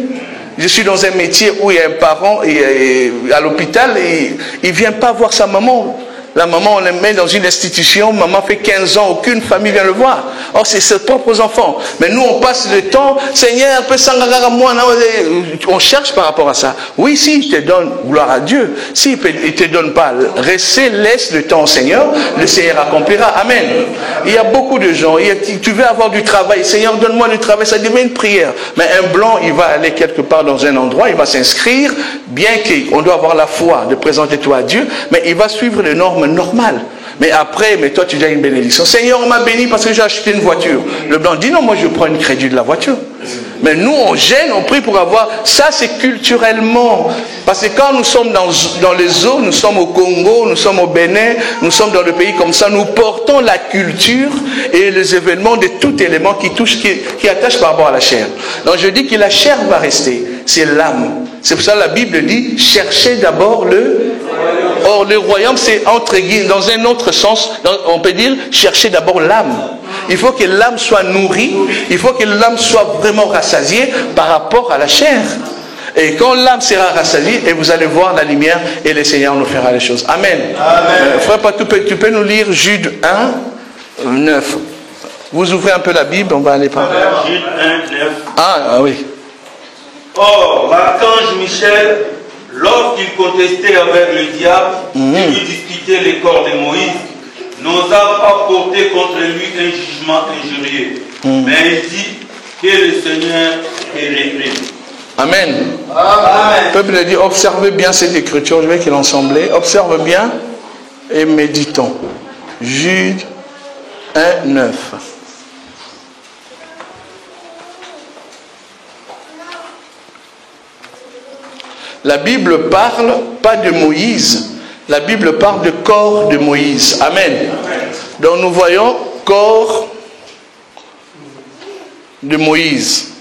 Je suis dans un métier où il y a un parent à l'hôpital et il ne vient pas voir sa maman. La maman, on le met dans une institution, maman fait 15 ans, aucune famille vient le voir. Or, c'est ses propres enfants. Mais nous, on passe le temps, Seigneur, on cherche par rapport à ça. Oui, si il te donne, gloire à Dieu. S'il ne te donne pas, laisse le temps au Seigneur, le Seigneur accomplira. Amen. Il y a beaucoup de gens, tu veux avoir du travail, Seigneur, donne-moi du travail, ça devient une prière. Mais un blanc, il va aller quelque part dans un endroit, il va s'inscrire, bien qu'on doit avoir la foi de présenter toi à Dieu, mais il va suivre les normes normales. Mais après, toi tu as une bénédiction. Seigneur, on m'a béni parce que j'ai acheté une voiture. Le blanc dit non, moi je prends une crédit de la voiture. Mais nous on gêne, on prie pour avoir. Ça c'est culturellement. Parce que quand nous sommes dans les eaux, nous sommes au Congo, nous sommes au Bénin, nous sommes dans le pays comme ça, nous portons la culture et les événements de tout élément qui attache par rapport à la chair. Donc je dis que la chair va rester, c'est l'âme. C'est pour ça que la Bible dit, cherchez d'abord le... Or, le royaume, c'est entre guillemets, dans un autre sens, on peut dire, chercher d'abord l'âme. Il faut que l'âme soit nourrie, il faut que l'âme soit vraiment rassasiée par rapport à la chair. Et quand l'âme sera rassasiée, et vous allez voir la lumière, et le Seigneur nous fera les choses. Amen. Amen. Frère, tu peux nous lire Jude 1, 9. Vous ouvrez un peu la Bible, on va aller par là. Jude 1, 9. Ah oui. Or, l'archange Michel, lorsqu'il contestait avec le diable et lui disputait les corps de Moïse, n'osa pas porter contre lui un jugement injurieux. Mais il dit que le Seigneur est réprime. Amen. Amen. Le peuple dit, observez bien cette écriture, je vais qu'il ensemble. Observe bien et méditons. Jude 1, 9. La Bible parle pas de Moïse, la Bible parle de corps de Moïse. Amen. Donc nous voyons corps de Moïse.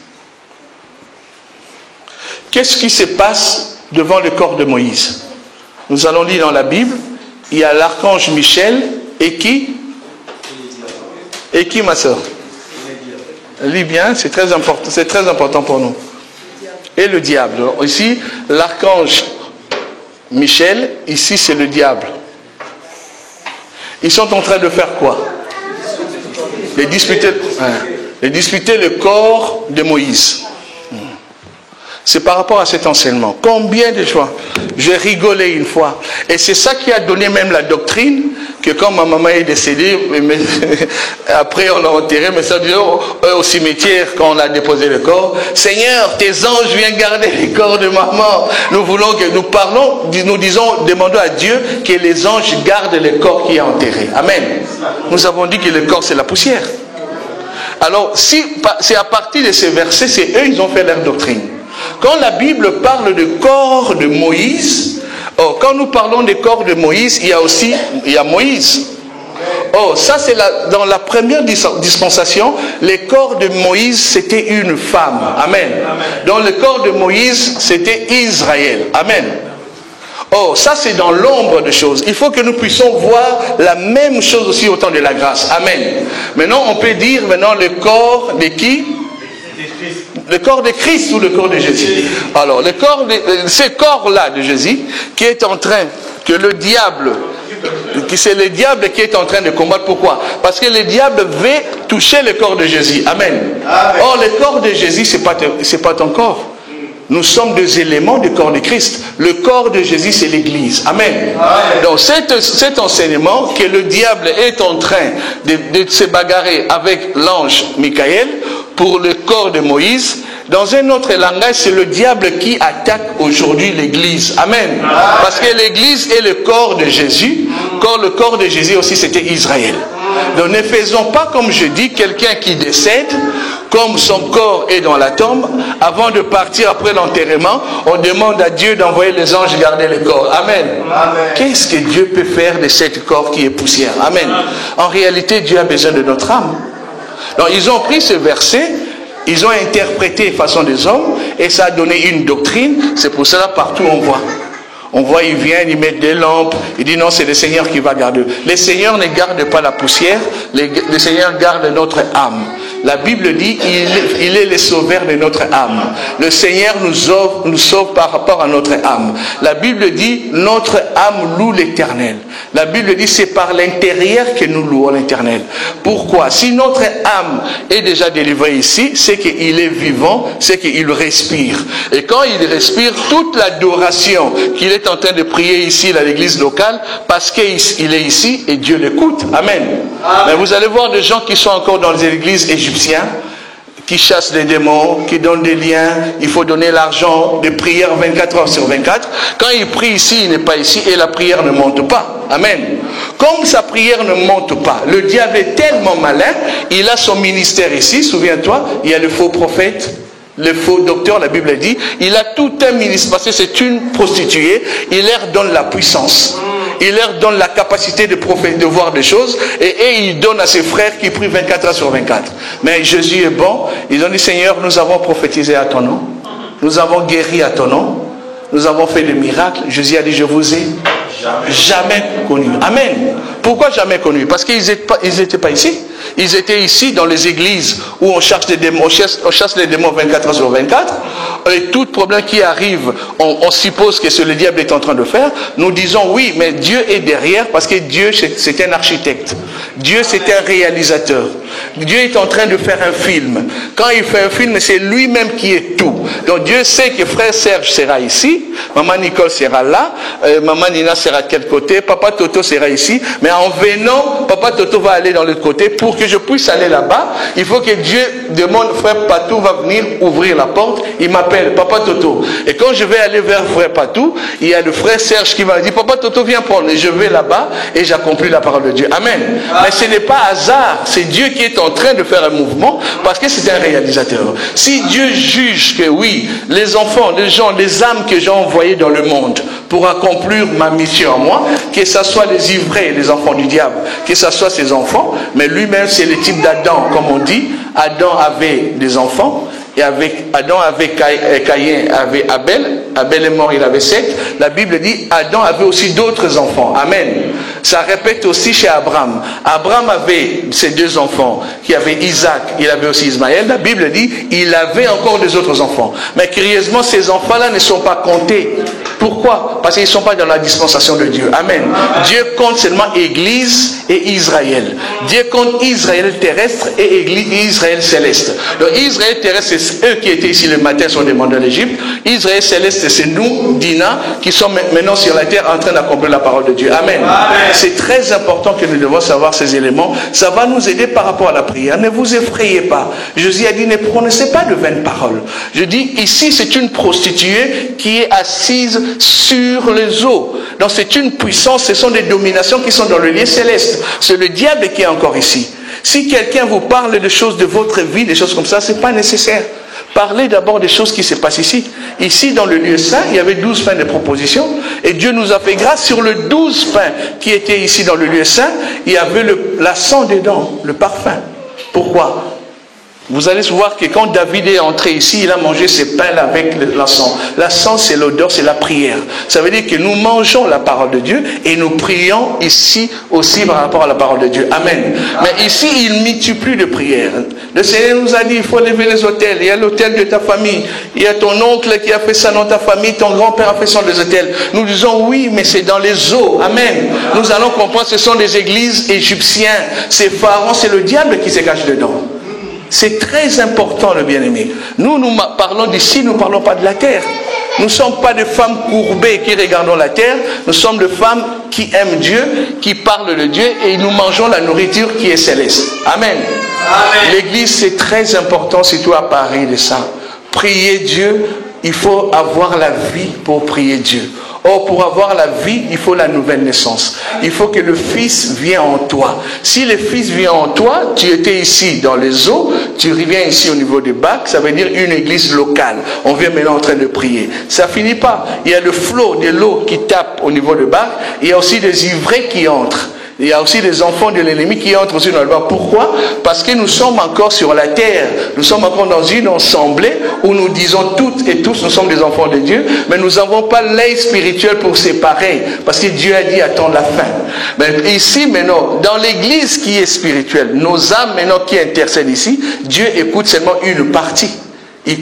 Qu'est-ce qui se passe devant le corps de Moïse? Nous allons lire dans la Bible, il y a l'archange Michel et qui? Et qui, ma soeur? Lis bien, c'est très important pour nous. Et le diable. Alors, ici, l'archange Michel, ici c'est le diable. Ils sont en train de faire quoi? De disputer le corps de Moïse. C'est par rapport à cet enseignement. Combien de fois j'ai rigolé une fois. Et c'est ça qui a donné même la doctrine, que quand ma maman est décédée, après on l'a enterré, mais ça dit au cimetière, quand on a déposé le corps, Seigneur, tes anges viennent garder les corps de maman. Nous voulons que nous parlons, nous disons, demandons à Dieu que les anges gardent le corps qui est enterré. Amen. Nous avons dit que le corps c'est la poussière. Alors, si c'est à partir de ces versets, c'est eux, ils ont fait leur doctrine. Quand la Bible parle du corps de Moïse, quand nous parlons du corps de Moïse, il y a Moïse. Ça c'est dans la première dispensation, le corps de Moïse c'était une femme. Amen. Donc le corps de Moïse c'était Israël. Amen. Ça c'est dans l'ombre de choses. Il faut que nous puissions voir la même chose aussi au temps de la grâce. Amen. Maintenant on peut dire le corps de qui? Le corps de Christ ou le corps de Jésus? Alors, ce corps-là de Jésus, qui est en train, c'est le diable qui est en train de combattre. Pourquoi? Parce que le diable veut toucher le corps de Jésus. Amen. Amen. Or, le corps de Jésus, c'est pas ton corps. Nous sommes des éléments du corps de Christ. Le corps de Jésus, c'est l'Église. Amen. Amen. Donc cet enseignement que le diable est en train de se bagarrer avec l'ange Michael pour le corps de Moïse, dans un autre langage, c'est le diable qui attaque aujourd'hui l'Église. Amen. Amen. Parce que l'Église est le corps de Jésus, quand le corps de Jésus aussi c'était Israël. Donc ne faisons pas comme je dis, quelqu'un qui décède, comme son corps est dans la tombe, avant de partir après l'enterrement, on demande à Dieu d'envoyer les anges garder le corps. Amen. Amen. Qu'est-ce que Dieu peut faire de cet corps qui est poussière? Amen. En réalité, Dieu a besoin de notre âme. Donc ils ont pris ce verset Ils ont interprété façon des hommes et ça a donné une doctrine. C'est pour cela partout on voit. On voit, ils viennent, ils mettent des lampes. Ils disent non, c'est le Seigneur qui va garder. Le Seigneur ne garde pas la poussière. Le Seigneur garde notre âme. La Bible dit, il est le sauveur de notre âme. Le Seigneur nous sauve par rapport à notre âme. La Bible dit, notre âme loue l'Éternel. La Bible dit, c'est par l'intérieur que nous louons l'Éternel. Pourquoi? Si notre âme est déjà délivrée ici, c'est qu'il est vivant, c'est qu'il respire. Et quand il respire, toute l'adoration qu'il est en train de prier ici à l'église locale, parce qu'il est ici et Dieu l'écoute. Amen. Mais vous allez voir des gens qui sont encore dans les églises égyptiennes, qui chassent les démons, qui donnent des liens, il faut donner l'argent, des prières 24 heures sur 24. Quand il prie ici, il n'est pas ici et la prière ne monte pas. Amen. Comme sa prière ne monte pas, le diable est tellement malin, il a son ministère ici, souviens-toi, il y a le faux prophète, le faux docteur, la Bible dit, il a tout un ministère, parce que c'est une prostituée, il leur donne la puissance. Il leur donne la capacité de voir des choses et il donne à ses frères qui prient 24 heures sur 24. Mais Jésus est bon. Ils ont dit, Seigneur, nous avons prophétisé à ton nom. Nous avons guéri à ton nom. Nous avons fait des miracles. Jésus a dit, je vous ai jamais connu. Amen. Pourquoi jamais connu? Parce qu'ils n'étaient pas ici. Ils étaient ici dans les églises où on cherche les démons, on chasse les démons 24 heures sur 24. Et tout problème qui arrive, on suppose que c'est le diable est en train de faire. Nous disons oui, mais Dieu est derrière parce que Dieu c'est un architecte. Dieu c'est un réalisateur. Dieu est en train de faire un film. Quand il fait un film, c'est lui-même qui est tout. Donc Dieu sait que frère Serge sera ici, maman Nicole sera là, maman Nina sera de quel côté, papa Toto sera ici. Mais en venant, papa Toto va aller dans l'autre côté. Pour que je puisse aller là-bas, il faut que Dieu demande, frère Patou va venir ouvrir la porte. Il m'appelle, papa Toto. Et quand je vais aller vers frère Patou, il y a le frère Serge qui va dire, papa Toto viens prendre. Et je vais là-bas et j'accomplis la parole de Dieu. Amen. Mais ce n'est pas hasard, c'est Dieu qui est en train de faire un mouvement parce que c'est un réalisateur. Si Dieu juge que oui, les enfants, les gens, les âmes que j'ai envoyées dans le monde pour accomplir ma mission à moi, que ce soit les ivrés, les enfants du diable, que ce soit ses enfants, mais lui-même c'est le type d'Adam, comme on dit. Adam avait des enfants, et Adam avait Caïn, avait Abel. Abel est mort, il avait 7. La Bible dit, Adam avait aussi d'autres enfants. Amen. Ça répète aussi chez Abraham. Abraham avait ses 2 enfants, qui avaient Isaac, il avait aussi Ismaël. La Bible dit, il avait encore des autres enfants. Mais curieusement, ces enfants-là ne sont pas comptés. Pourquoi? Parce qu'ils ne sont pas dans la dispensation de Dieu. Amen. Dieu compte seulement Église et Israël. Dieu compte Israël terrestre et Israël céleste. Donc Israël terrestre, c'est eux qui étaient ici le matin, sont demandés à l'Égypte. Israël céleste, c'est nous, Dina, qui sommes maintenant sur la terre en train d'accomplir la parole de Dieu. Amen. C'est très important que nous devons savoir ces éléments. Ça va nous aider par rapport à la prière. Ne vous effrayez pas. Jésus a dit, ne prononcez pas de vaines paroles. Je dis, ici, c'est une prostituée qui est assise sur les eaux. Donc c'est une puissance, ce sont des dominations qui sont dans le lieu céleste. C'est le diable qui est encore ici. Si quelqu'un vous parle de choses de votre vie, des choses comme ça, ce n'est pas nécessaire. Parlez d'abord des choses qui se passent ici. Ici, dans le lieu saint, il y avait 12 pains de proposition. Et Dieu nous a fait grâce sur le 12 pains qui étaient ici dans le lieu saint. Il y avait la sang dedans, le parfum. Pourquoi? Vous allez voir que quand David est entré ici, il a mangé ses pains avec l'encens. L'encens, c'est l'odeur, c'est la prière. Ça veut dire que nous mangeons la parole de Dieu et nous prions ici aussi par rapport à la parole de Dieu. Amen. Mais ici, il ne multiplie de prières. Le Seigneur nous a dit, il faut lever les autels. Il y a l'autel de ta famille. Il y a ton oncle qui a fait ça dans ta famille. Ton grand-père a fait ça dans les autels. Nous disons oui, mais c'est dans les eaux. Amen. Nous allons comprendre que ce sont des églises égyptiennes. C'est Pharaon, c'est le diable qui se cache dedans. C'est très important, le bien-aimé. Nous parlons d'ici, nous ne parlons pas de la terre. Nous ne sommes pas des femmes courbées qui regardons la terre. Nous sommes des femmes qui aiment Dieu, qui parlent de Dieu et nous mangeons la nourriture qui est céleste. Amen. Amen. L'église, c'est très important, surtout à Paris, de ça. Prier Dieu, il faut avoir la vie pour prier Dieu. Or, pour avoir la vie, il faut la nouvelle naissance. Il faut que le Fils vienne en toi. Si le Fils vient en toi, tu étais ici dans les eaux, tu reviens ici au niveau du bac, ça veut dire une église locale. On vient maintenant en train de prier. Ça finit pas. Il y a le flot de l'eau qui tape au niveau du bac. Il y a aussi des ivrés qui entrent. Il y a aussi des enfants de l'ennemi qui entrent aussi dans le bas. Pourquoi? Parce que nous sommes encore sur la terre. Nous sommes encore dans une assemblée où nous disons toutes et tous, nous sommes des enfants de Dieu, mais nous n'avons pas l'œil spirituel pour séparer. Parce que Dieu a dit attends la fin. Mais ici maintenant, dans l'église qui est spirituelle, nos âmes maintenant qui intercèdent ici, Dieu écoute seulement une partie. Il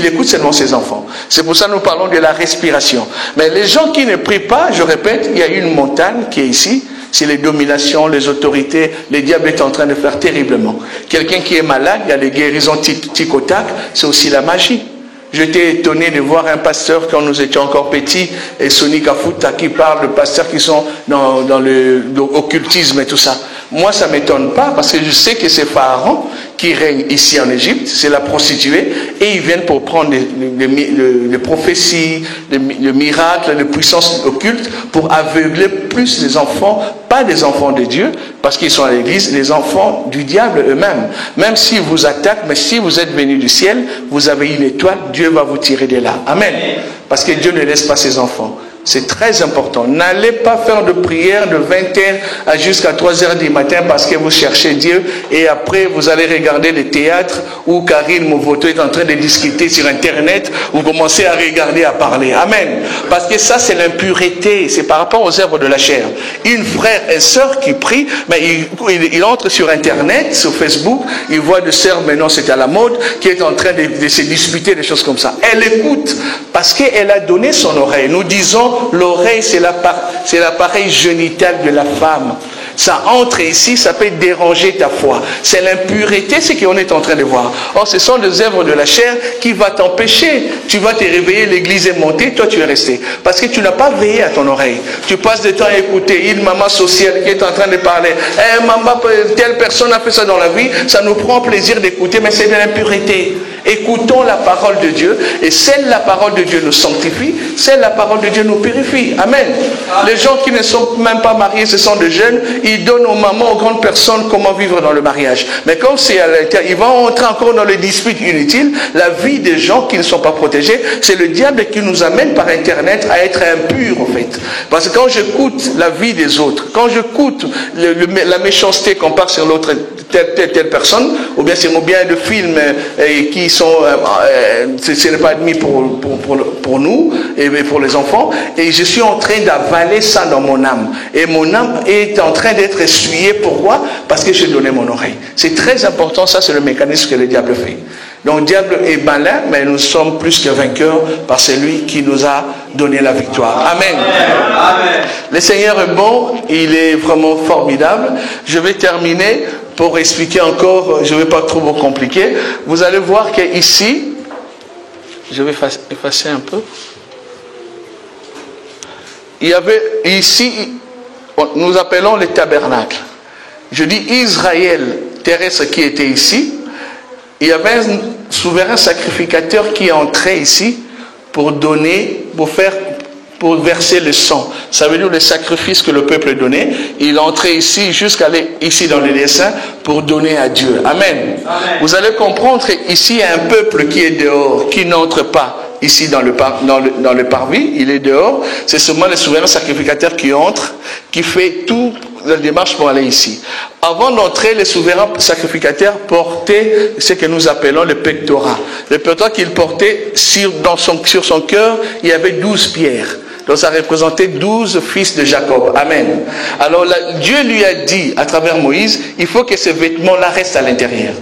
écoute seulement ses enfants. C'est pour ça que nous parlons de la respiration. Mais les gens qui ne prient pas, je répète, il y a une montagne qui est ici. C'est les dominations, les autorités. Le diable est en train de faire terriblement. Quelqu'un qui est malade, il y a les guérisons tic au tac. C'est aussi la magie. J'étais étonné de voir un pasteur quand nous étions encore petits, et Sonny Kafuta qui parle de pasteurs qui sont dans l'occultisme et tout ça. Moi, ça ne m'étonne pas parce que je sais que c'est Pharaon qui règne ici en Égypte, c'est la prostituée, et ils viennent pour prendre des prophéties, des miracles, des puissances occultes pour aveugler plus les enfants, pas des enfants de Dieu, parce qu'ils sont à l'église, les enfants du diable eux-mêmes. Même s'ils vous attaquent, mais si vous êtes venus du ciel, vous avez une étoile, Dieu va vous tirer de là. Amen. Parce que Dieu ne laisse pas ses enfants. C'est très important. N'allez pas faire de prière de 20h jusqu'à 3h du matin parce que vous cherchez Dieu et après vous allez regarder le théâtre où Karine Movoto est en train de discuter sur Internet. Vous commencez à regarder, à parler. Amen. Parce que ça c'est l'impureté. C'est par rapport aux œuvres de la chair. Une frère et sœur qui prie, mais il entre sur Internet, sur Facebook, il voit de sœurs, maintenant c'est à la mode, qui est en train de se disputer des choses comme ça. Elle écoute parce qu'elle a donné son oreille. Nous disons l'oreille, c'est l'appareil génital de la femme. Ça entre ici, ça peut déranger ta foi. C'est l'impureté, ce qu'on est en train de voir. Or, ce sont des œuvres de la chair qui vont t'empêcher. Tu vas te réveiller, l'église est montée, toi tu es resté. Parce que tu n'as pas veillé à ton oreille. Tu passes du temps à écouter une maman sociale qui est en train de parler. Maman, telle personne a fait ça dans la vie, ça nous prend plaisir d'écouter, mais c'est de l'impureté. Écoutons la parole de Dieu, et celle la parole de Dieu nous sanctifie, celle la parole de Dieu nous purifie. Amen. Les gens qui ne sont même pas mariés, ce sont des jeunes, ils donnent aux mamans, aux grandes personnes comment vivre dans le mariage. Mais comme c'est à l'intérieur, ils vont entrer encore dans les disputes inutiles. La vie des gens qui ne sont pas protégés, c'est le diable qui nous amène par Internet à être impurs en fait. Parce que quand j'écoute la vie des autres, quand j'écoute la méchanceté qu'on parle sur l'autre, telle personne, ou bien c'est bien de films qui sont, ce n'est pas admis pour nous et pour les enfants, et je suis en train d'avaler ça dans mon âme, et mon âme est en train d'être essuyée. Pourquoi? Parce que j'ai donné mon oreille. C'est très important, ça c'est le mécanisme que le diable fait. Donc le diable est malin, mais nous sommes plus que vainqueurs par celui qui nous a donné la victoire. Amen. Amen. Le Seigneur est bon, il est vraiment formidable. Je vais terminer pour expliquer encore, je ne vais pas trop vous compliquer. Vous allez voir qu'ici, je vais effacer un peu. Il y avait ici, nous appelons le tabernacle. Je dis Israël terrestre qui était ici. Il y avait un souverain sacrificateur qui entrait ici pour donner, pour verser le sang. Ça veut dire le sacrifice que le peuple donnait. Il entrait ici jusqu'à aller ici dans les dessins pour donner à Dieu. Amen. Amen. Vous allez comprendre qu'ici il y a un peuple qui est dehors, qui n'entre pas ici dans le parvis. Il est dehors. C'est seulement le souverain sacrificateur qui entre, qui fait tout la démarche pour aller ici. Avant d'entrer, le souverain sacrificateur portait ce que nous appelons le pectorat. Le pectorat qu'il portait sur son cœur, il y avait 12 pierres. Donc ça représentait 12 fils de Jacob. Amen. Alors Dieu lui a dit à travers Moïse, il faut que ce vêtement-là reste à l'intérieur.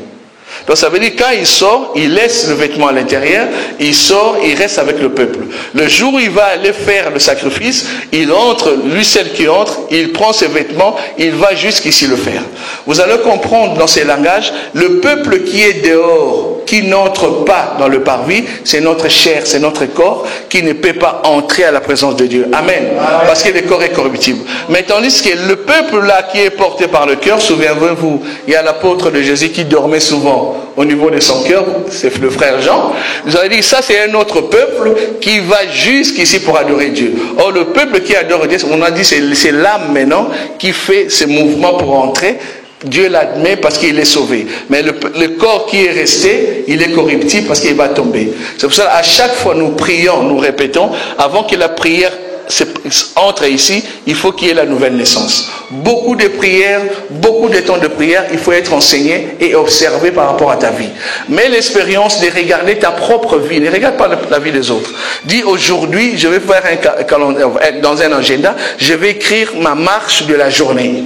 Donc ça veut dire quand il sort, il laisse le vêtement à l'intérieur, il sort, il reste avec le peuple. Le jour où il va aller faire le sacrifice, il entre, lui seul qui entre, il prend ses vêtements, il va jusqu'ici le faire. Vous allez comprendre dans ces langages, le peuple qui est dehors, qui n'entre pas dans le parvis, c'est notre chair, c'est notre corps, qui ne peut pas entrer à la présence de Dieu. Amen. Parce que le corps est corruptible. Mais tandis que le peuple là qui est porté par le cœur, souvenez-vous, il y a l'apôtre de Jésus qui dormait souvent au niveau de son cœur, c'est le frère Jean. Vous avez dit, ça c'est un autre peuple qui va jusqu'ici pour adorer Dieu. Or le peuple qui adore Dieu, on a dit c'est l'âme maintenant qui fait ce mouvement pour entrer. Dieu l'admet parce qu'il est sauvé. Mais le corps qui est resté, il est corruptible parce qu'il va tomber. C'est pour ça qu'à chaque fois nous prions, nous répétons, avant que la prière entre ici, il faut qu'il y ait la nouvelle naissance. Beaucoup de prières, beaucoup de temps de prière, il faut être enseigné et observé par rapport à ta vie. Mais l'expérience de regarder ta propre vie, ne regarde pas la vie des autres. Dis aujourd'hui, je vais faire un calendrier, dans un agenda, je vais écrire ma marche de la journée.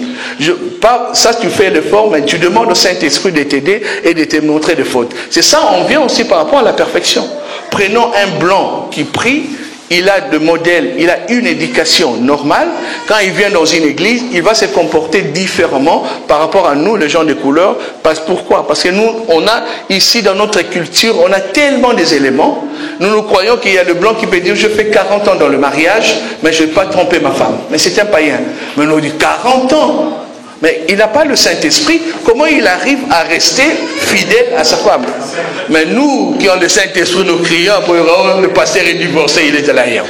Ça, tu fais l'effort, mais tu demandes au Saint-Esprit de t'aider et de te montrer des fautes. C'est ça, on vient aussi par rapport à la perfection. Prenons un blanc qui prie. Il a de modèle, il a une éducation normale. Quand il vient dans une église, il va se comporter différemment par rapport à nous, les gens de couleur. Pourquoi? Parce que nous, on a ici dans notre culture, on a tellement des éléments. Nous croyons qu'il y a le blanc qui peut dire, je fais 40 ans dans le mariage, mais je ne vais pas tromper ma femme. Mais c'est un païen. Mais on nous dit 40 ans. Mais il n'a pas le Saint-Esprit. Comment il arrive à rester fidèle à sa femme? Mais nous, qui avons le Saint-Esprit, nous crions, le pasteur est divorcé, il est à l'ailleurs.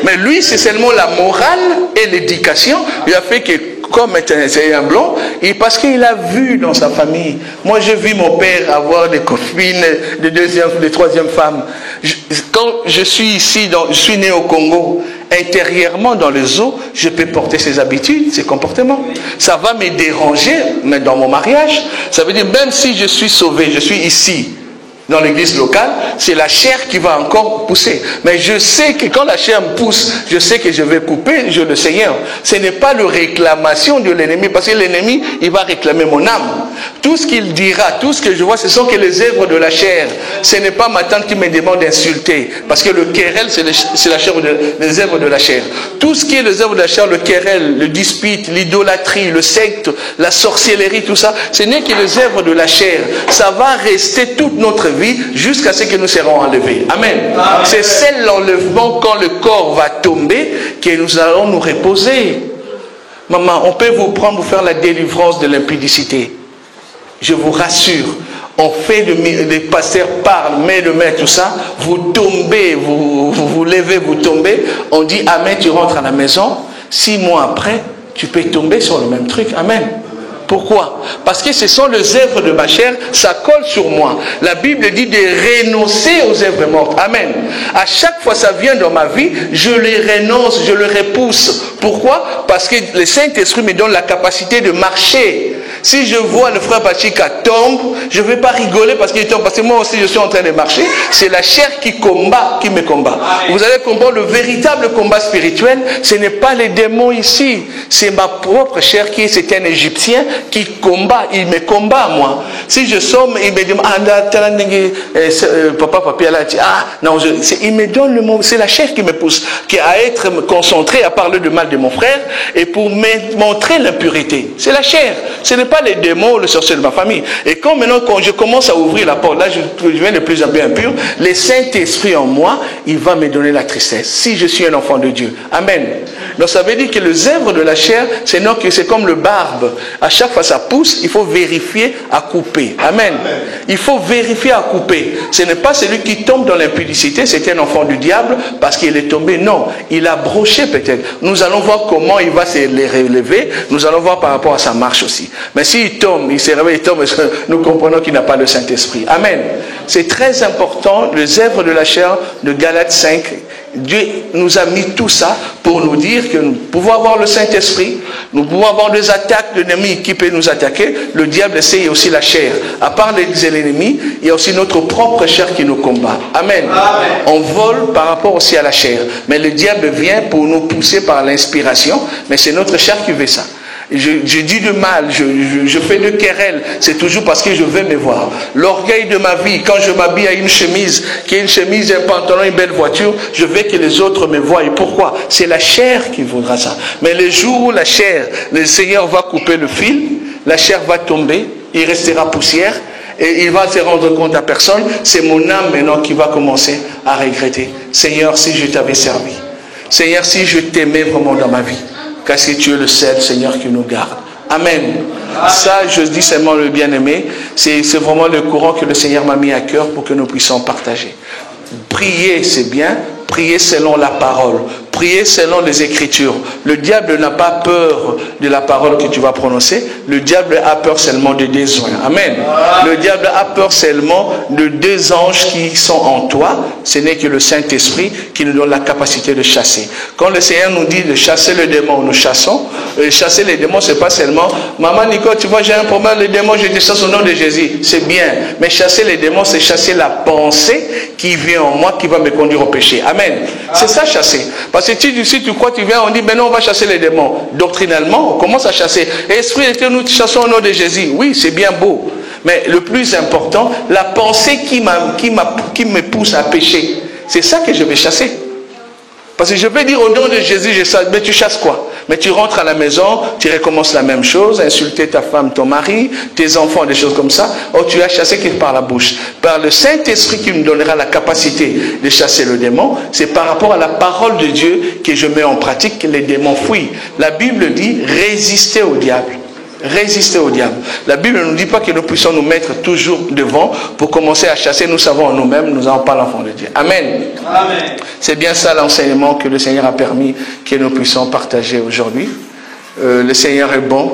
Mais lui, c'est seulement la morale et l'éducation. Il a fait que, comme c'est un blanc, et parce qu'il a vu dans sa famille. Moi, j'ai vu mon père avoir des copines, des deuxième, des troisième femmes. Quand je suis ici, je suis né au Congo, intérieurement dans les eaux, je peux porter ses habitudes, ses comportements. Ça va me déranger, mais dans mon mariage, ça veut dire même si je suis sauvé, je suis ici, dans l'église locale, c'est la chair qui va encore pousser. Mais je sais que quand la chair me pousse, je sais que je vais couper, je le Seigneur. Ce n'est pas la réclamation de l'ennemi, parce que l'ennemi, il va réclamer mon âme. Tout ce qu'il dira, tout ce que je vois, ce sont que les œuvres de la chair. Ce n'est pas ma tante qui me demande d'insulter, parce que le querelle, c'est la chair les œuvres de la chair. Tout ce qui est les œuvres de la chair, le querelle, le dispute, l'idolâtrie, le secte, la sorcellerie, tout ça, ce n'est que les œuvres de la chair. Ça va rester toute notre vie jusqu'à ce que nous serons enlevés. Amen. Amen. C'est celle l'enlèvement quand le corps va tomber que nous allons nous reposer. Maman, on peut vous prendre pour faire la délivrance de l'impudicité. Je vous rassure. On fait les pasteurs parlent, met le main, tout ça. Vous tombez, vous levez, vous tombez. On dit Amen, tu rentres à la maison. 6 mois après, tu peux tomber sur le même truc. Amen. Pourquoi? Parce que ce sont les œuvres de ma chair, ça colle sur moi. La Bible dit de renoncer aux œuvres mortes. Amen. À chaque fois que ça vient dans ma vie, je les renonce, je les repousse. Pourquoi? Parce que le Saint-Esprit me donne la capacité de marcher. Si je vois le frère Pachika tombe, je ne vais pas rigoler parce qu'il tombe. Parce que moi aussi, je suis en train de marcher. C'est la chair qui combat, qui me combat. Amen. Vous allez comprendre, le véritable combat spirituel, ce n'est pas les démons ici. C'est ma propre chair qui est, c'est un Égyptien qui combat. Il me combat, moi. Si je somme, il me dit, papa, non, il me donne le mot. C'est la chair qui me pousse, qui à être concentré, à parler de mal de mon frère et pour me montrer l'impureté. C'est la chair. Ce n'est pas les démons ou le sorcier de ma famille. Et quand maintenant, quand je commence à ouvrir la porte, là, je deviens de plus en plus impur, le Saint-Esprit en moi, il va me donner la tristesse. Si je suis un enfant de Dieu. Amen. Donc ça veut dire que les œuvres de la chair, c'est comme le barbe. À chaque fois que ça pousse, il faut vérifier à couper. Amen. Il faut vérifier à couper. Ce n'est pas celui qui tombe dans l'impudicité, c'est un enfant du diable parce qu'il est tombé. Non, il a broché peut-être. Nous allons voir comment il va se les relever. Nous allons voir par rapport à sa marche aussi. Mais s'il tombe, il se réveille, il tombe, nous comprenons qu'il n'a pas le Saint-Esprit. Amen. C'est très important, les œuvres de la chair de Galates 5. Dieu nous a mis tout ça pour nous dire que nous pouvons avoir le Saint-Esprit, nous pouvons avoir des attaques de l'ennemi qui peut nous attaquer. Le diable essaye aussi la chair. À part l'ennemi, il y a aussi notre propre chair qui nous combat. Amen. Amen. On vole par rapport aussi à la chair. Mais le diable vient pour nous pousser par l'inspiration, mais c'est notre chair qui veut ça. Je dis du mal, je fais de querelle, c'est toujours parce que je veux me voir. L'orgueil de ma vie, quand je m'habille à une chemise, qui est une chemise, un pantalon, une belle voiture, je veux que les autres me voient. Et pourquoi? C'est la chair qui voudra ça. Mais le jour où la chair, le Seigneur va couper le fil, la chair va tomber, il restera poussière, et il va se rendre compte à personne. C'est mon âme maintenant qui va commencer à regretter. Seigneur, si je t'avais servi, Seigneur, si je t'aimais vraiment dans ma vie, parce que tu es le seul Seigneur qui nous garde. Amen. Ça, je dis seulement le bien-aimé, c'est vraiment le courant que le Seigneur m'a mis à cœur pour que nous puissions partager. Prier, c'est bien. Prier selon la parole. prier selon les Écritures. Le diable n'a pas peur de la parole que tu vas prononcer. Le diable a peur seulement de deux anges. Amen. Le diable a peur seulement de deux anges qui sont en toi. Ce n'est que le Saint-Esprit qui nous donne la capacité de chasser. Quand le Seigneur nous dit de chasser le démon, nous chassons. Chasser les démons, c'est pas seulement maman Nicole, tu vois, j'ai un problème, les démons, je te chasse au nom de Jésus. C'est bien. Mais chasser les démons, c'est chasser la pensée qui vient en moi, qui va me conduire au péché. Amen. C'est ça, chasser. Parce que si tu crois, tu viens, on dit, ben non, on va chasser les démons. Doctrinalement, on commence à chasser. Esprit de Dieu, nous chassons au nom de Jésus. Oui, c'est bien beau. Mais le plus important, la pensée qui me pousse à pécher, c'est ça que je vais chasser. Parce que je vais dire au nom de Jésus, je chasse, mais tu chasses quoi? Mais tu rentres à la maison, tu recommences la même chose, insulter ta femme, ton mari, tes enfants, des choses comme ça. Oh, tu as chassé que par la bouche. Par le Saint-Esprit qui me donnera la capacité de chasser le démon, c'est par rapport à la parole de Dieu que je mets en pratique que les démons fuient. La Bible dit, résistez au diable. Résister au diable. La Bible ne nous dit pas que nous puissions nous mettre toujours devant pour commencer à chasser. Nous savons en nous-mêmes, nous n'avons pas l'enfant de Dieu. Amen. Amen. C'est bien ça l'enseignement que le Seigneur a permis que nous puissions partager aujourd'hui. Le Seigneur est bon.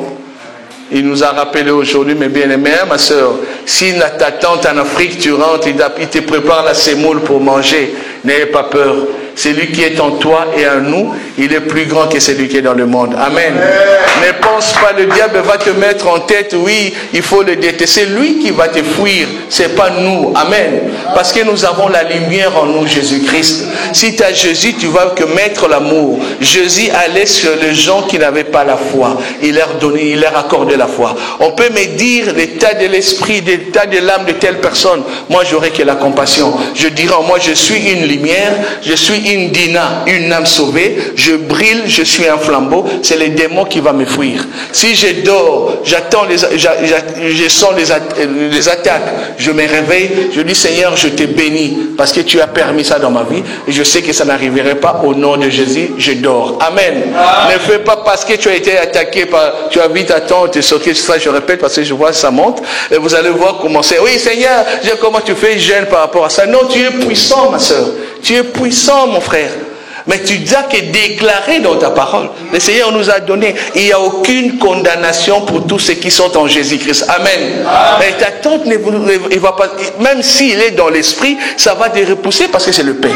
Il nous a rappelé aujourd'hui, mes bien-aimés, ma soeur, si ta tante en Afrique, tu rentres, il te prépare la semoule pour manger, n'ayez pas peur. Celui qui est en toi et en nous, il est plus grand que celui qui est dans le monde. Amen. Ne pense pas, le diable va te mettre en tête, oui, il faut le détester. C'est lui qui va te fuir, c'est pas nous. Amen. Parce que nous avons la lumière en nous, Jésus-Christ. Si tu as Jésus, tu vas que mettre l'amour. Jésus allait sur les gens qui n'avaient pas la foi. Il leur donnait, il leur accordait la foi. On peut me dire l'état de l'esprit, l'état de l'âme de telle personne. Moi, j'aurai que la compassion. Je dirai, moi, je suis une lumière, je suis une dina, une âme sauvée, je brille, je suis un flambeau, c'est les démons qui vont me fuir. Si je dors, j'attends je sens les attaques, je me réveille, je dis Seigneur, je te bénis parce que tu as permis ça dans ma vie et je sais que ça n'arriverait pas au nom de Jésus, je dors. Amen. Ne fais pas parce que tu as été attaqué par, tu as vu ta tante et sauté, ça je répète parce que je vois ça monte et vous allez voir comment c'est. Oui Seigneur, comment tu fais gêne par rapport à ça. Non, tu es puissant ma soeur. Tu es puissant, mon frère. Mais tu dois que déclarer dans ta parole. Le Seigneur nous a donné. Il n'y a aucune condamnation pour tous ceux qui sont en Jésus-Christ. Amen. Et ta tante, il va pas, même s'il est dans l'esprit, ça va te repousser parce que c'est le Père.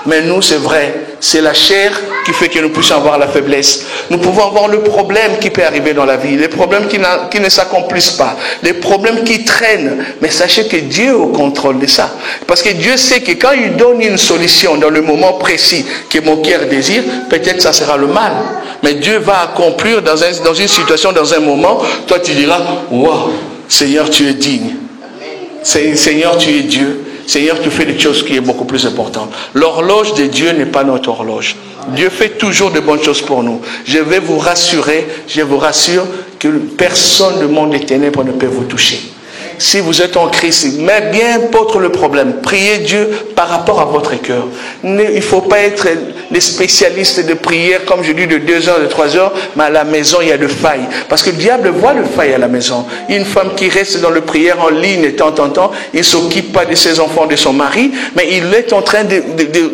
Mais nous, c'est vrai. C'est la chair qui fait que nous puissions avoir la faiblesse. Nous pouvons avoir le problème qui peut arriver dans la vie. Les problèmes qui ne s'accomplissent pas. Les problèmes qui traînent. Mais sachez que Dieu est au contrôle de ça. Parce que Dieu sait que quand il donne une solution dans le moment précis que mon cœur désire, peut-être ça sera le mal. Mais Dieu va accomplir dans une situation, dans un moment, toi tu diras, wow, Seigneur, tu es digne. Seigneur, tu es Dieu. Seigneur, tu fais des choses qui est beaucoup plus importantes. L'horloge de Dieu n'est pas notre horloge. Dieu fait toujours de bonnes choses pour nous. Je vais vous rassurer, je vous rassure que personne du monde des ténèbres ne peut vous toucher. Si vous êtes en Christ, mais bien importe le problème, priez Dieu par rapport à votre cœur. Il ne faut pas être les spécialistes de prière, comme je dis, de 2 heures, de 3 heures, mais à la maison, il y a de failles. Parce que le diable voit le faille à la maison. Une femme qui reste dans le prière en ligne de temps en temps, il ne s'occupe pas de ses enfants, de son mari, mais il est en train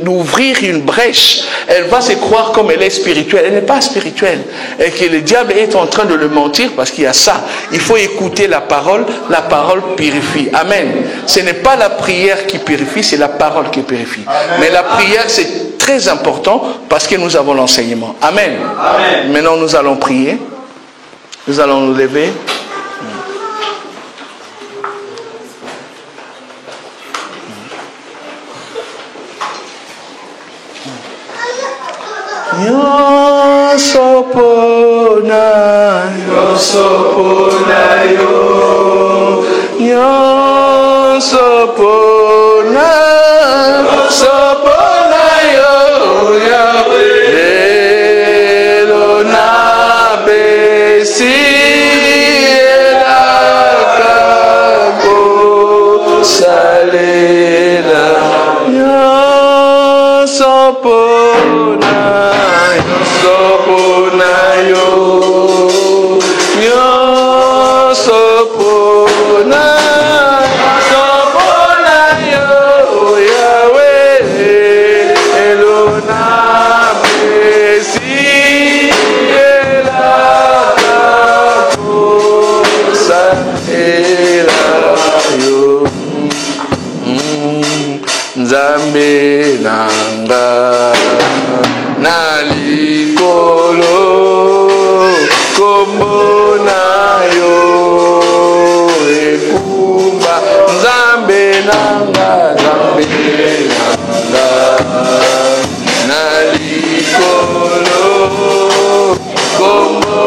d'ouvrir une brèche. Elle va se croire comme elle est spirituelle. Elle n'est pas spirituelle. Et que le diable est en train de le mentir parce qu'il y a ça. Il faut écouter la parole purifie. Amen. Ce n'est pas la prière qui purifie, c'est la parole qui purifie. Amen. Mais la prière, c'est très important parce que nous avons l'enseignement. Amen. Amen. Maintenant, nous allons prier. Nous allons nous lever. Elona Nzambe nanga nalikolo kombo na yo ekumba Nzambe nanga nalikolo kombo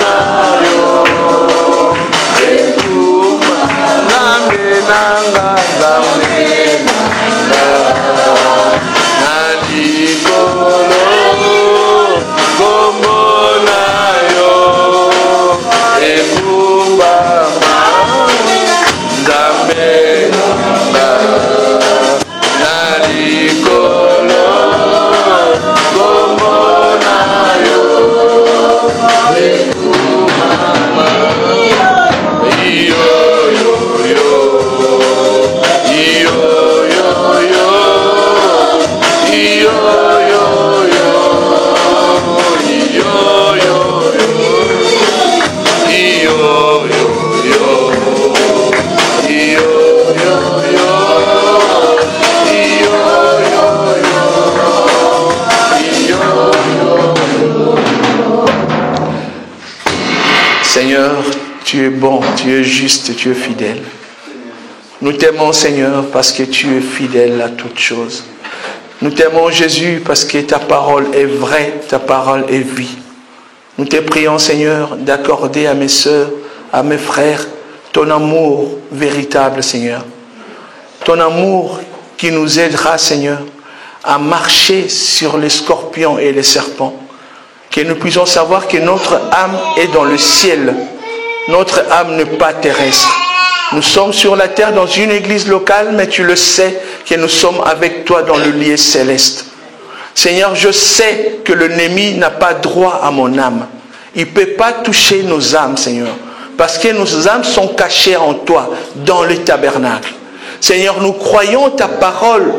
na yo ekumba Nzambe nanga nalikolo kombo na yo ekumba Nzambe nalikolo kombo na yo ekumba yo yo yo yo yo yo yo Seigneur, tu es bon, tu es juste, tu es fidèle. Nous t'aimons, Seigneur, parce que tu es fidèle à toutes choses. Nous t'aimons, Jésus, parce que ta parole est vraie, ta parole est vie. Nous te prions, Seigneur, d'accorder à mes sœurs, à mes frères, ton amour véritable, Seigneur. Ton amour qui nous aidera, Seigneur, à marcher sur les scorpions et les serpents. Que nous puissions savoir que notre âme est dans le ciel. Notre âme n'est pas terrestre. Nous sommes sur la terre dans une église locale, mais tu le sais que nous sommes avec toi dans le lieu céleste. Seigneur, je sais que l'ennemi n'a pas droit à mon âme. Il ne peut pas toucher nos âmes, Seigneur, parce que nos âmes sont cachées en toi, dans le tabernacle. Seigneur, nous croyons ta parole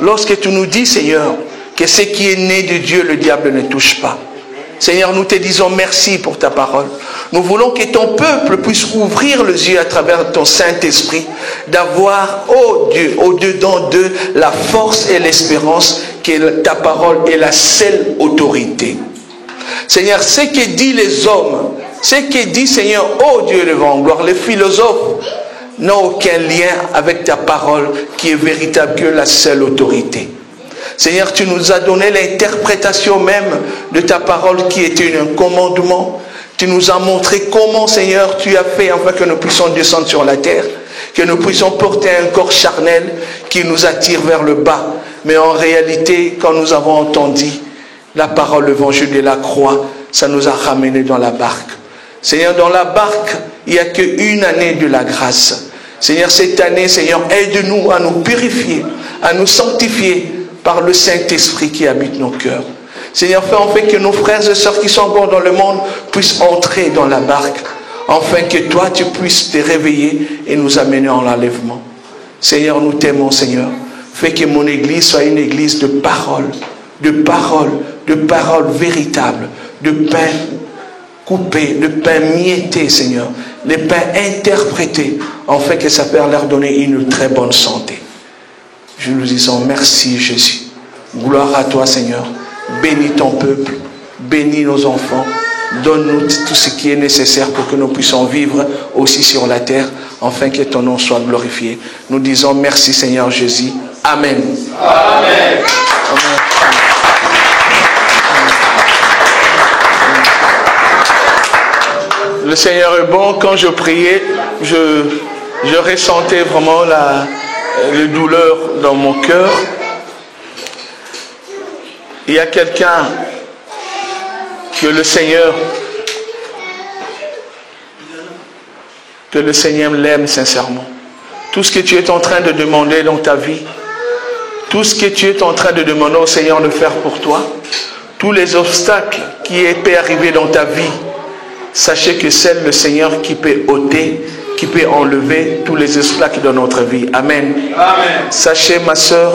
lorsque tu nous dis, Seigneur, que ce qui est né de Dieu, le diable ne touche pas. Seigneur, nous te disons merci pour ta parole. Nous voulons que ton peuple puisse ouvrir les yeux à travers ton Saint-Esprit, d'avoir, oh Dieu, au-dedans d'eux, la force et l'espérance que ta parole est la seule autorité. Seigneur, ce que disent les hommes, ce que dit, Seigneur, oh Dieu le vent, gloire, les philosophes n'ont aucun lien avec ta parole qui est véritable que la seule autorité. Seigneur, tu nous as donné l'interprétation même de ta parole qui était un commandement. Tu nous as montré comment, Seigneur, tu as fait afin que nous puissions descendre sur la terre, que nous puissions porter un corps charnel qui nous attire vers le bas. Mais en réalité, quand nous avons entendu la parole, l'évangile de la croix, ça nous a ramenés dans la barque. Seigneur, dans la barque, il n'y a qu'une année de la grâce. Seigneur, cette année, Seigneur, aide-nous à nous purifier, à nous sanctifier par le Saint-Esprit qui habite nos cœurs. Seigneur, fais en fait que nos frères et sœurs qui sont encore dans le monde puissent entrer dans la barque, afin que toi, tu puisses te réveiller et nous amener en l'enlèvement. Seigneur, nous t'aimons, Seigneur. Fais que mon église soit une église de paroles, de paroles véritables, de pain coupé, de pain mietté, Seigneur, de pain interprété, afin que ça puisse leur donner une très bonne santé. Je nous disons merci, Jésus. Gloire à toi, Seigneur. Bénis ton peuple, bénis nos enfants, donne-nous tout ce qui est nécessaire pour que nous puissions vivre aussi sur la terre, afin que ton nom soit glorifié. Nous disons merci, Seigneur Jésus. Amen. Amen. Amen. Le Seigneur est bon. Quand je priais, je ressentais vraiment la douleur dans mon cœur. Il y a quelqu'un que le Seigneur l'aime sincèrement. Tout ce que tu es en train de demander dans ta vie, tout ce que tu es en train de demander au Seigneur de faire pour toi, tous les obstacles qui peuvent arriver dans ta vie, sachez que c'est le Seigneur qui peut ôter, qui peut enlever tous les obstacles de notre vie. Amen. Amen. Sachez, ma soeur,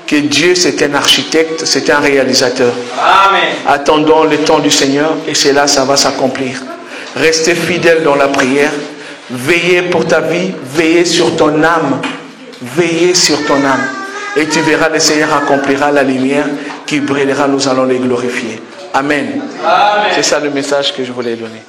que Dieu c'est un architecte, c'est un réalisateur. Amen. Attendons le temps du Seigneur et c'est là ça va s'accomplir. Restez fidèle dans la prière. Veillez pour ta vie, veillez sur ton âme. Veillez sur ton âme. Et tu verras, le Seigneur accomplira la lumière qui brillera, nous allons les glorifier. Amen. Amen. C'est ça le message que je voulais donner.